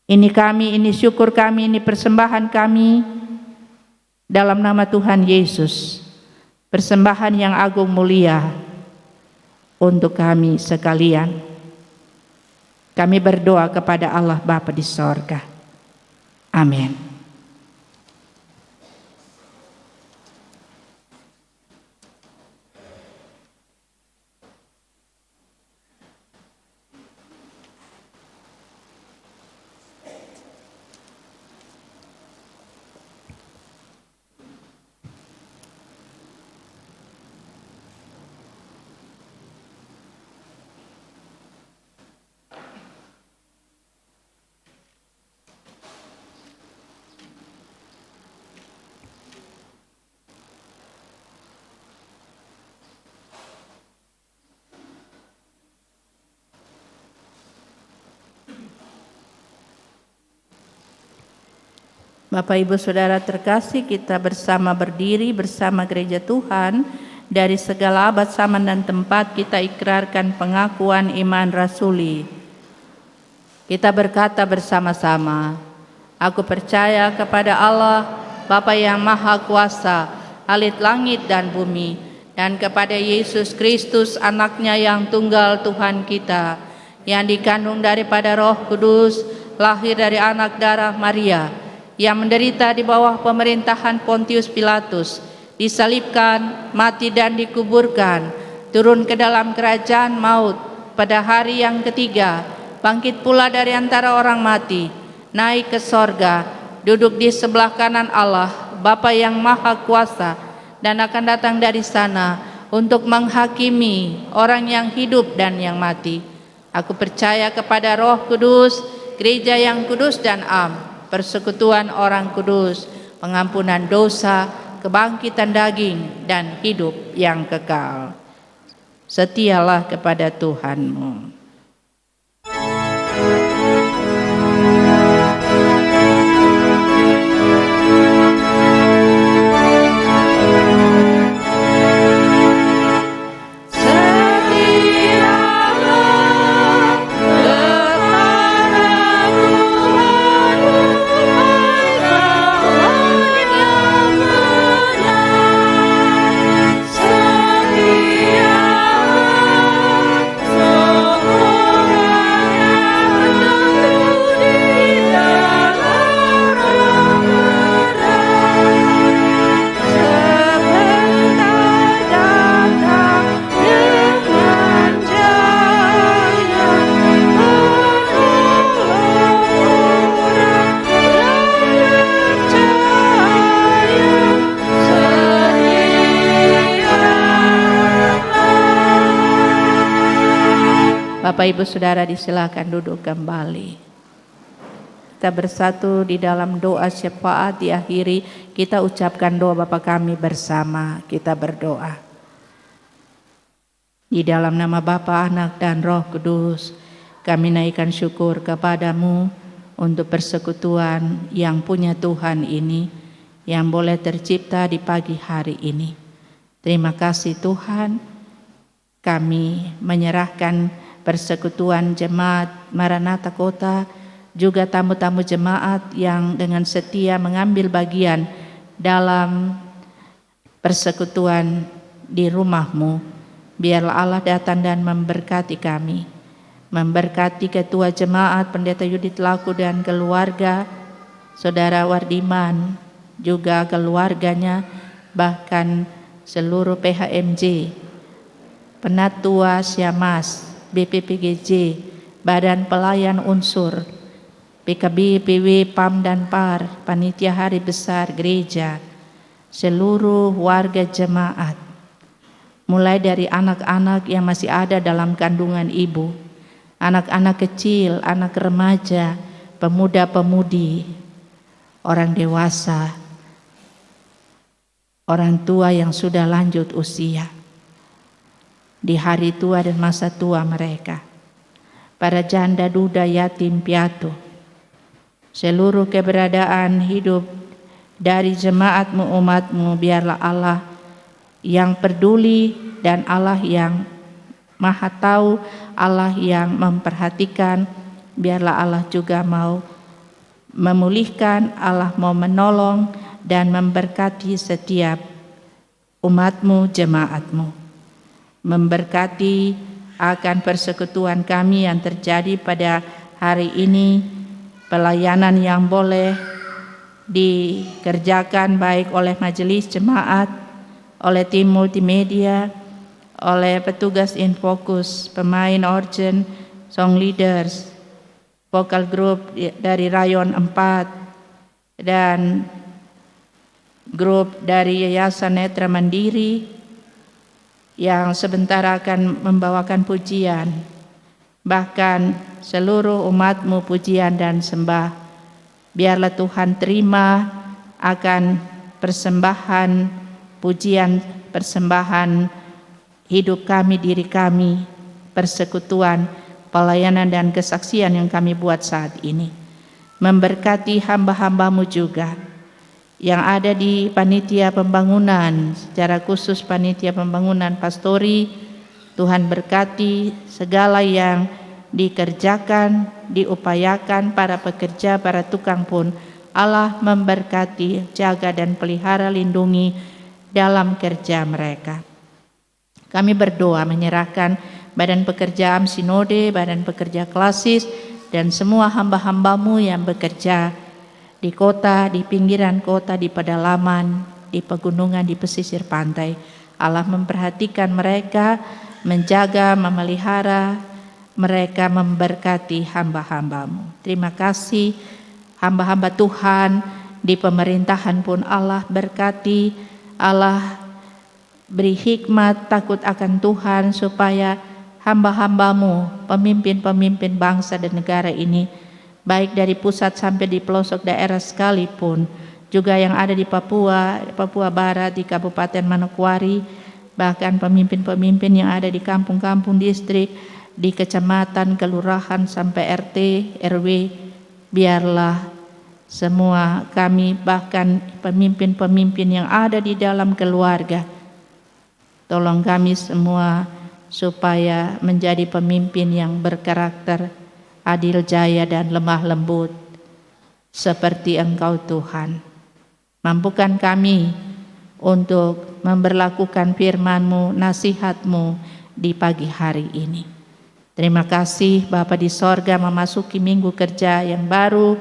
Ini kami, ini syukur kami, ini persembahan kami dalam nama Tuhan Yesus. Persembahan yang agung mulia untuk kami sekalian. Kami berdoa kepada Allah Bapa di sorga. Amin. Bapak Ibu Saudara terkasih, kita bersama berdiri bersama gereja Tuhan. Dari segala abad zaman dan tempat kita ikrarkan pengakuan iman rasuli. Kita berkata bersama-sama, aku percaya kepada Allah, Bapa yang Maha Kuasa, Halit langit dan bumi, dan kepada Yesus Kristus, anaknya yang tunggal Tuhan kita, yang dikandung daripada Roh Kudus, lahir dari anak darah Maria, yang menderita di bawah pemerintahan Pontius Pilatus, disalibkan, mati dan dikuburkan, turun ke dalam kerajaan maut, pada hari yang ketiga, bangkit pula dari antara orang mati, naik ke sorga, duduk di sebelah kanan Allah, Bapa yang Maha Kuasa, dan akan datang dari sana untuk menghakimi orang yang hidup dan yang mati. Aku percaya kepada Roh Kudus, gereja yang kudus dan am, persekutuan orang kudus, pengampunan dosa, kebangkitan daging, dan hidup yang kekal. Setialah kepada Tuhanmu. Bapak Ibu Saudara disilakan duduk kembali. Kita bersatu di dalam doa syafaat, diakhiri kita ucapkan doa Bapa kami bersama. Kita berdoa. Di dalam nama Bapa, Anak dan Roh Kudus, kami naikkan syukur kepadamu untuk persekutuan yang punya Tuhan ini, yang boleh tercipta di pagi hari ini. Terima kasih Tuhan, kami menyerahkan persekutuan jemaat Maranatha Kota, juga tamu-tamu jemaat yang dengan setia mengambil bagian dalam persekutuan di rumah-Mu. Biarlah Allah datang dan memberkati kami, memberkati ketua jemaat Pendeta Yudit Laku dan keluarga, Saudara Wardiman, juga keluarganya, bahkan seluruh PHMJ, Penatua Syamas, BPPGJ, Badan Pelayan Unsur, PKB, PW, PAM dan PAR, Panitia Hari Besar Gereja, seluruh warga jemaat, mulai dari anak-anak yang masih ada dalam kandungan ibu, anak-anak kecil, anak remaja, pemuda-pemudi, orang dewasa, orang tua yang sudah lanjut usia, di hari tua dan masa tua mereka, para janda, duda, yatim, piatu, seluruh keberadaan hidup dari jemaat-Mu, umat-Mu, biarlah Allah yang peduli dan Allah yang Maha Tahu, Allah yang memperhatikan, biarlah Allah juga mau memulihkan, Allah mau menolong dan memberkati setiap umat-Mu, jemaat-Mu. Memberkati akan persekutuan kami yang terjadi pada hari ini, pelayanan yang boleh dikerjakan baik oleh majelis jemaat, oleh tim multimedia, oleh petugas Infokus, pemain organ, song leaders, vokal group dari Rayon 4, dan grup dari Yayasan Netra Mandiri yang sebentar akan membawakan pujian, bahkan seluruh umat-Mu pujian dan sembah. Biarlah Tuhan terima akan persembahan, pujian, persembahan hidup kami, diri kami, persekutuan, pelayanan dan kesaksian yang kami buat saat ini. memberkati hamba-hambamu juga yang ada di panitia pembangunan, secara khusus panitia pembangunan pastori. Tuhan berkati segala yang dikerjakan, diupayakan para pekerja, para tukang pun. Allah memberkati, jaga dan pelihara, lindungi dalam kerja mereka. Kami berdoa menyerahkan badan pekerja Sinode, badan pekerja klasis, dan semua hamba-hambamu yang bekerja di kota, di pinggiran kota, di pedalaman, di pegunungan, di pesisir pantai. Allah memperhatikan mereka, menjaga, memelihara mereka, memberkati hamba-hambamu. Terima kasih hamba-hamba Tuhan di pemerintahan pun Allah berkati, Allah beri hikmat, takut akan Tuhan supaya hamba-hambamu, pemimpin-pemimpin bangsa dan negara ini, baik dari pusat sampai di pelosok daerah sekalipun, juga yang ada di Papua Barat, di Kabupaten Manokwari, bahkan pemimpin-pemimpin yang ada di kampung-kampung distrik, di kecamatan, kelurahan, sampai RT, RW, biarlah semua kami, bahkan pemimpin-pemimpin yang ada di dalam keluarga, tolong kami semua supaya menjadi pemimpin yang berkarakter adil, jaya, dan lemah lembut seperti Engkau Tuhan. Mampukan kami untuk memberlakukan firman-Mu, nasihat-Mu di pagi hari ini. Terima kasih Bapa di sorga, memasuki minggu kerja yang baru,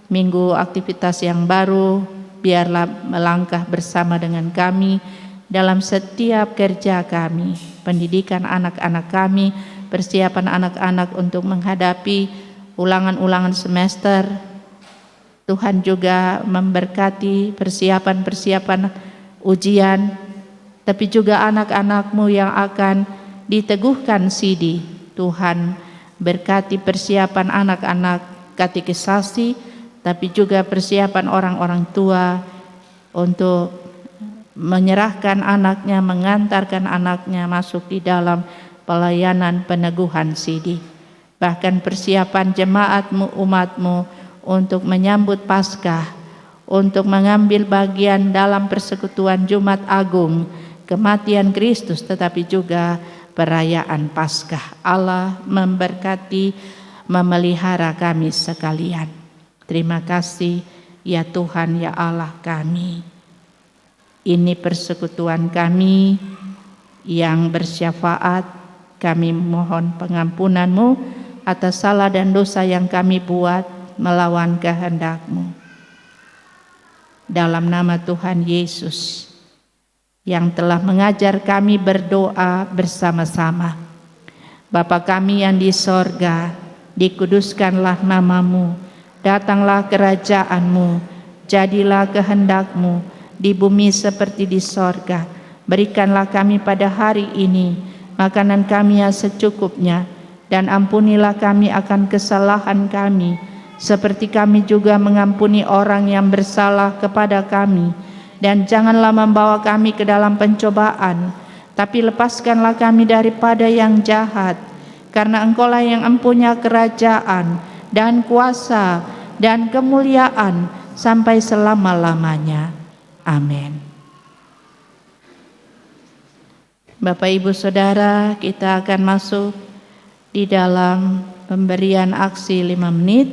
minggu aktivitas yang baru. Biarlah melangkah bersama dengan kami dalam setiap kerja kami, pendidikan anak-anak kami, persiapan anak-anak untuk menghadapi ulangan-ulangan semester. Tuhan juga memberkati persiapan-persiapan ujian, tapi juga anak-anak-Mu yang akan diteguhkan sidi. Tuhan berkati persiapan anak-anak katekisasi, tapi juga persiapan orang-orang tua untuk menyerahkan anaknya, mengantarkan anaknya masuk di dalam pelayanan peneguhan sidi. Bahkan persiapan jemaat-Mu, umat-Mu untuk menyambut Paskah, untuk mengambil bagian dalam persekutuan Jumat Agung, kematian Kristus, tetapi juga perayaan Paskah. Allah memberkati, memelihara kami sekalian. Terima kasih ya Tuhan, ya Allah kami. Ini persekutuan kami yang bersyafaat. Kami mohon pengampunan-Mu atas salah dan dosa yang kami buat melawan kehendak-Mu. Dalam nama Tuhan Yesus yang telah mengajar kami berdoa bersama-sama. Bapa kami yang di sorga, dikuduskanlah nama-Mu, datanglah kerajaan-Mu, jadilah kehendak-Mu di bumi seperti di sorga. Berikanlah kami pada hari ini makanan kami yang secukupnya, dan ampunilah kami akan kesalahan kami, seperti kami juga mengampuni orang yang bersalah kepada kami. Dan janganlah membawa kami ke dalam pencobaan, tapi lepaskanlah kami daripada yang jahat. Karena Engkaulah yang empunya kerajaan dan kuasa dan kemuliaan sampai selama-lamanya. Amin. Bapak Ibu Saudara, kita akan masuk di dalam pemberian aksi 5 menit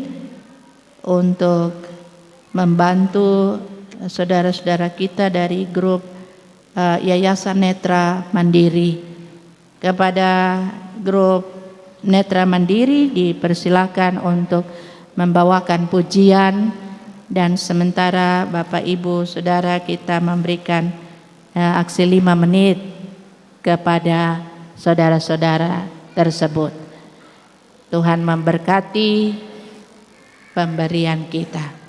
untuk membantu saudara-saudara kita dari grup Yayasan Netra Mandiri. Kepada grup Netra Mandiri dipersilakan untuk membawakan pujian, dan sementara Bapak Ibu Saudara kita memberikan aksi 5 menit kepada saudara-saudara tersebut. Tuhan memberkati pemberian kita.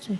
Iya,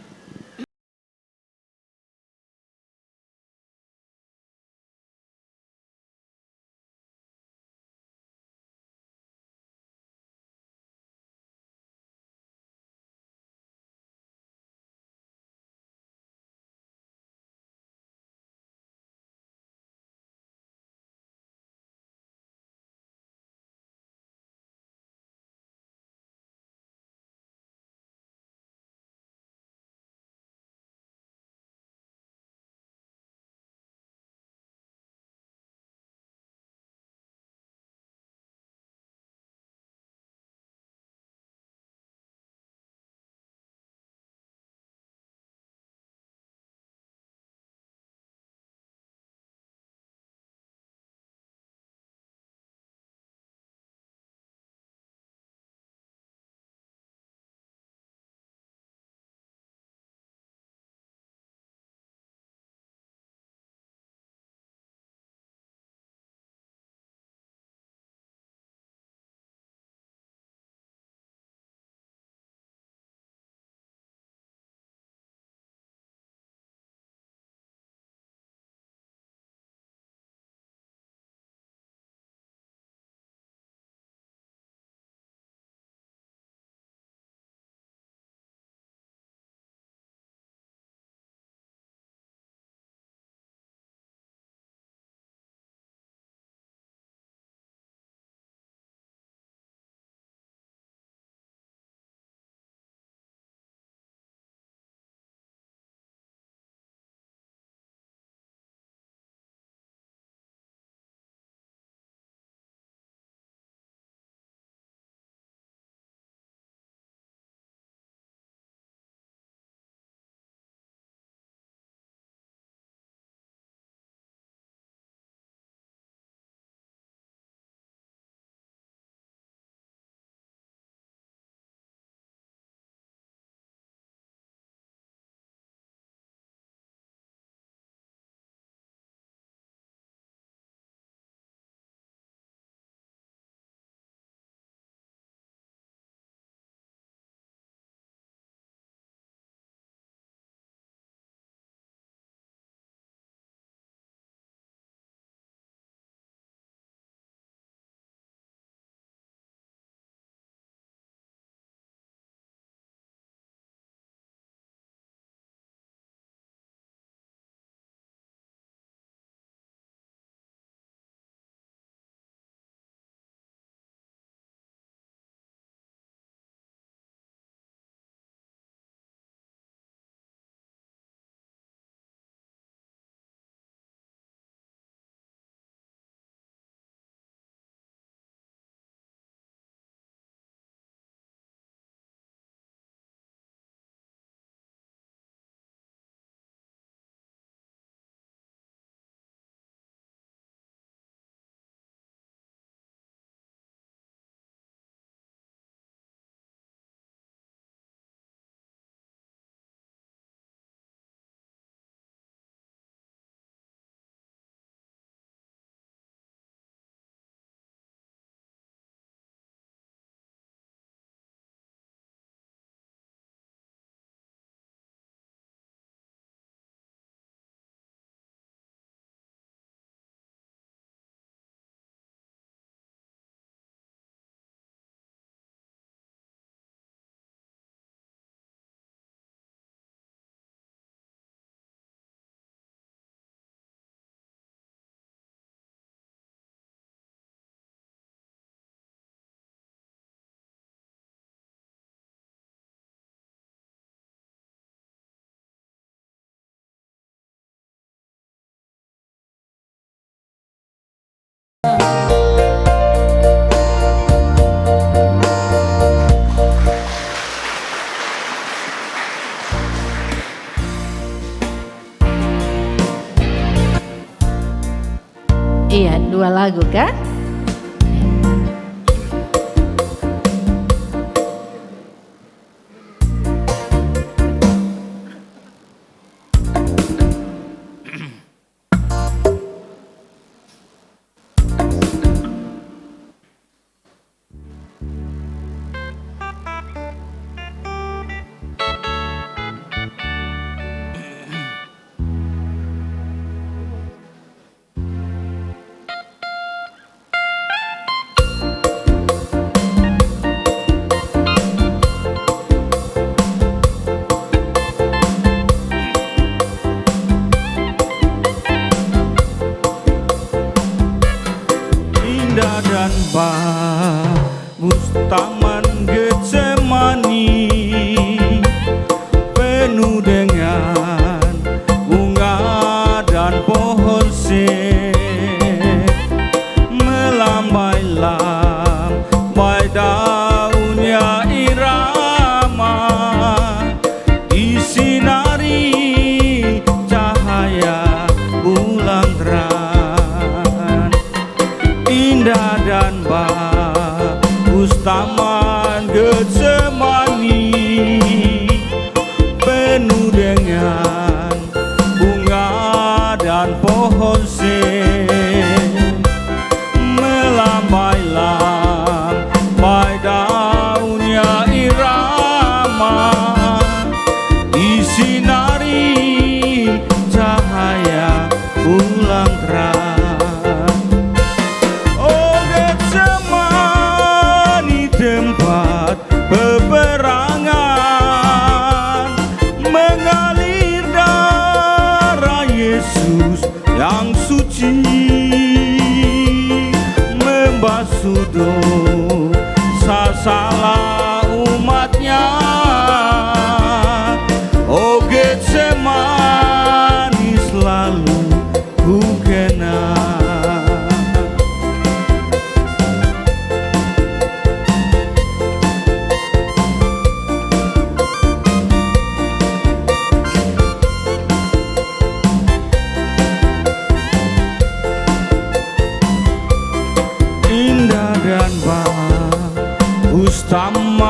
2 lagu kan?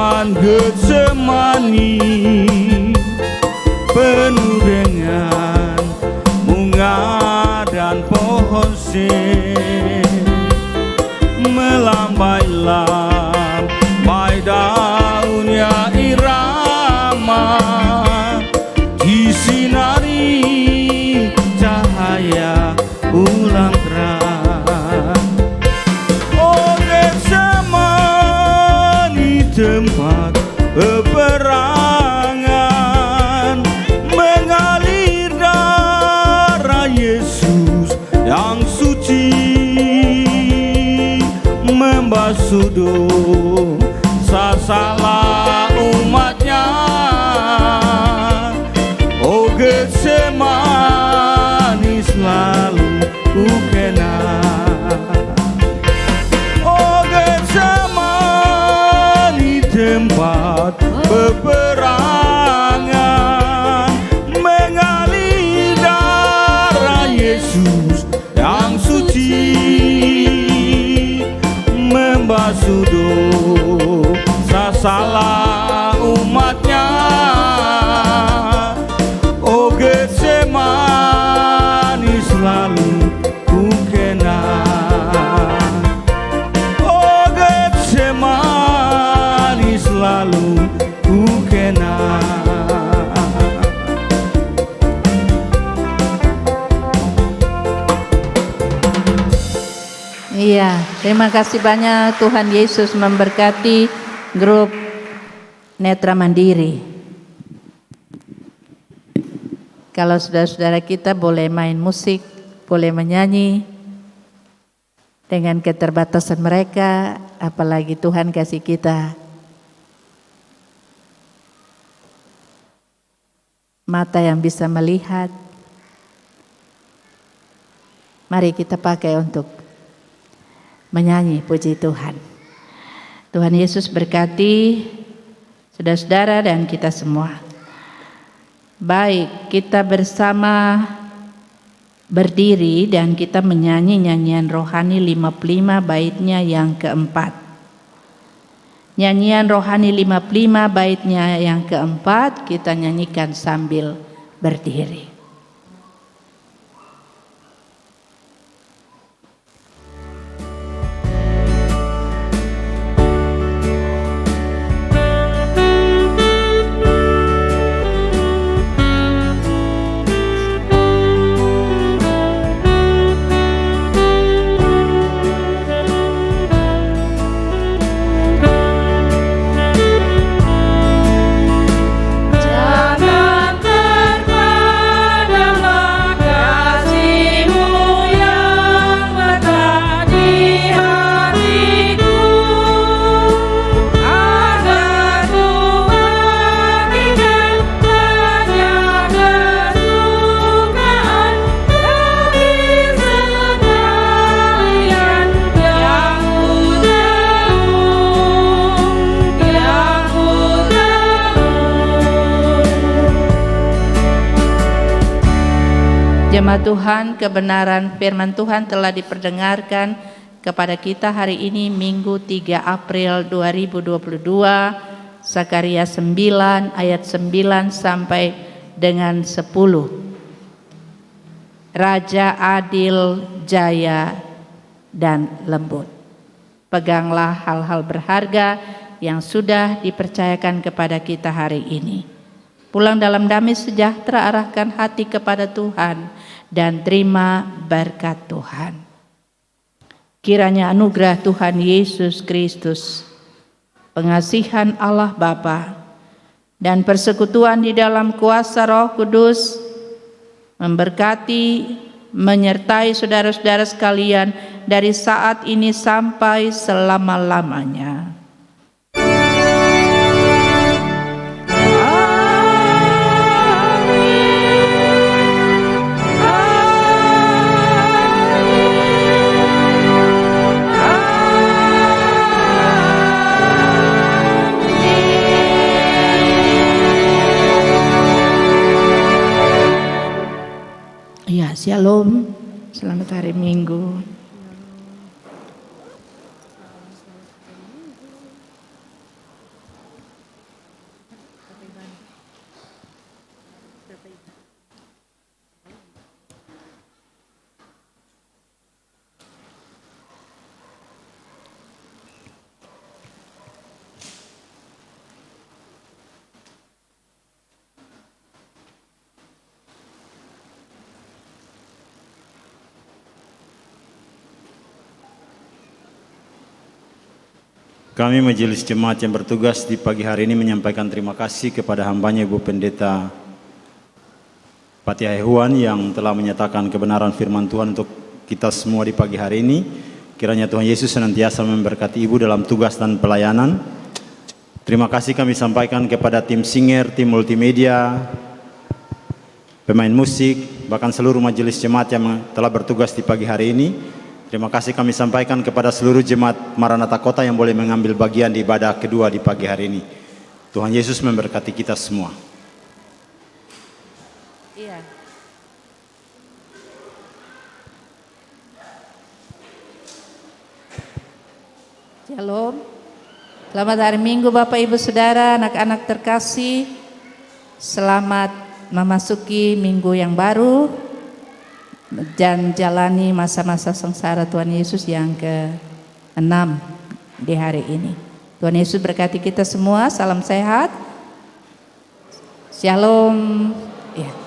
Taman Getsemani penuh dengan bunga dan pohon sen, melambai-lambai daunnya irama, disinari cahaya bulan terang. Oh Getsemani tempat peperangan, mengalir darah Yesus yang suci, membasuh dosa salah umatnya. Oh Getsemani selalu ku kenang. Oh Getsemani tempat peperangan, mengalir darah Yesus yang suci, membasuh dosa salah umatnya. Oh Getsemani selalu ku kenang. Oh Getsemani selalu ku kenang. Iya, terima kasih banyak. Tuhan Yesus memberkati grup Netra Mandiri. Kalau saudara-saudara kita boleh main musik, boleh menyanyi dengan keterbatasan mereka, apalagi Tuhan kasih kita mata yang bisa melihat. Mari kita pakai untuk menyanyi puji Tuhan. Tuhan Yesus berkati saudara-saudara dan kita semua. Baik, kita bersama berdiri dan kita menyanyi nyanyian rohani 55 baitnya yang keempat. Nyanyian rohani 55 baitnya yang keempat kita nyanyikan sambil berdiri. Jangan Jemaat Tuhan, kebenaran firman Tuhan telah diperdengarkan kepada kita hari ini Minggu 3 April 2022, Sakaria 9 ayat 9 sampai dengan 10. Raja adil, jaya, dan lembut. Peganglah hal-hal berharga yang sudah dipercayakan kepada kita hari ini. Pulang dalam damai sejahtera, arahkan hati kepada Tuhan dan terima berkat Tuhan. Kiranya anugerah Tuhan Yesus Kristus, pengasihan Allah Bapa, dan persekutuan di dalam kuasa Roh Kudus memberkati, menyertai saudara-saudara sekalian dari saat ini sampai selama-lamanya. Ya, shalom, selamat hari Minggu. Kami Majelis Jemaat yang bertugas di pagi hari ini menyampaikan terima kasih kepada hambanya Ibu Pendeta Pati Hehuan yang telah menyatakan kebenaran firman Tuhan untuk kita semua di pagi hari ini. Kiranya Tuhan Yesus senantiasa memberkati Ibu dalam tugas dan pelayanan. Terima kasih kami sampaikan kepada tim singer, tim multimedia, pemain musik, bahkan seluruh majelis jemaat yang telah bertugas di pagi hari ini. Terima kasih kami sampaikan kepada seluruh jemaat Maranatha Kota yang boleh mengambil bagian di ibadah kedua di pagi hari ini. Tuhan Yesus memberkati kita semua. Iya. Shalom. Selamat hari Minggu Bapak Ibu Saudara, anak-anak terkasih. Selamat memasuki minggu yang baru dan jalani masa-masa sengsara Tuhan Yesus yang ke-6 di hari ini. Tuhan Yesus berkati kita semua. Salam sehat. Shalom. Ya.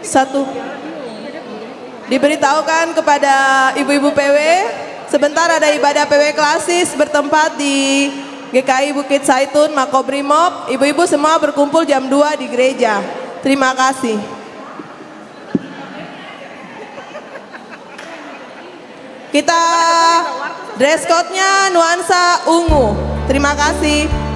Satu, diberitahukan kepada ibu-ibu PW, sebentar ada ibadah PW klasis bertempat di GKI Bukit Saitun, Makobrimob. Ibu-ibu semua berkumpul jam 2 di gereja. Terima kasih. Kita dress code-nya nuansa ungu. Terima kasih.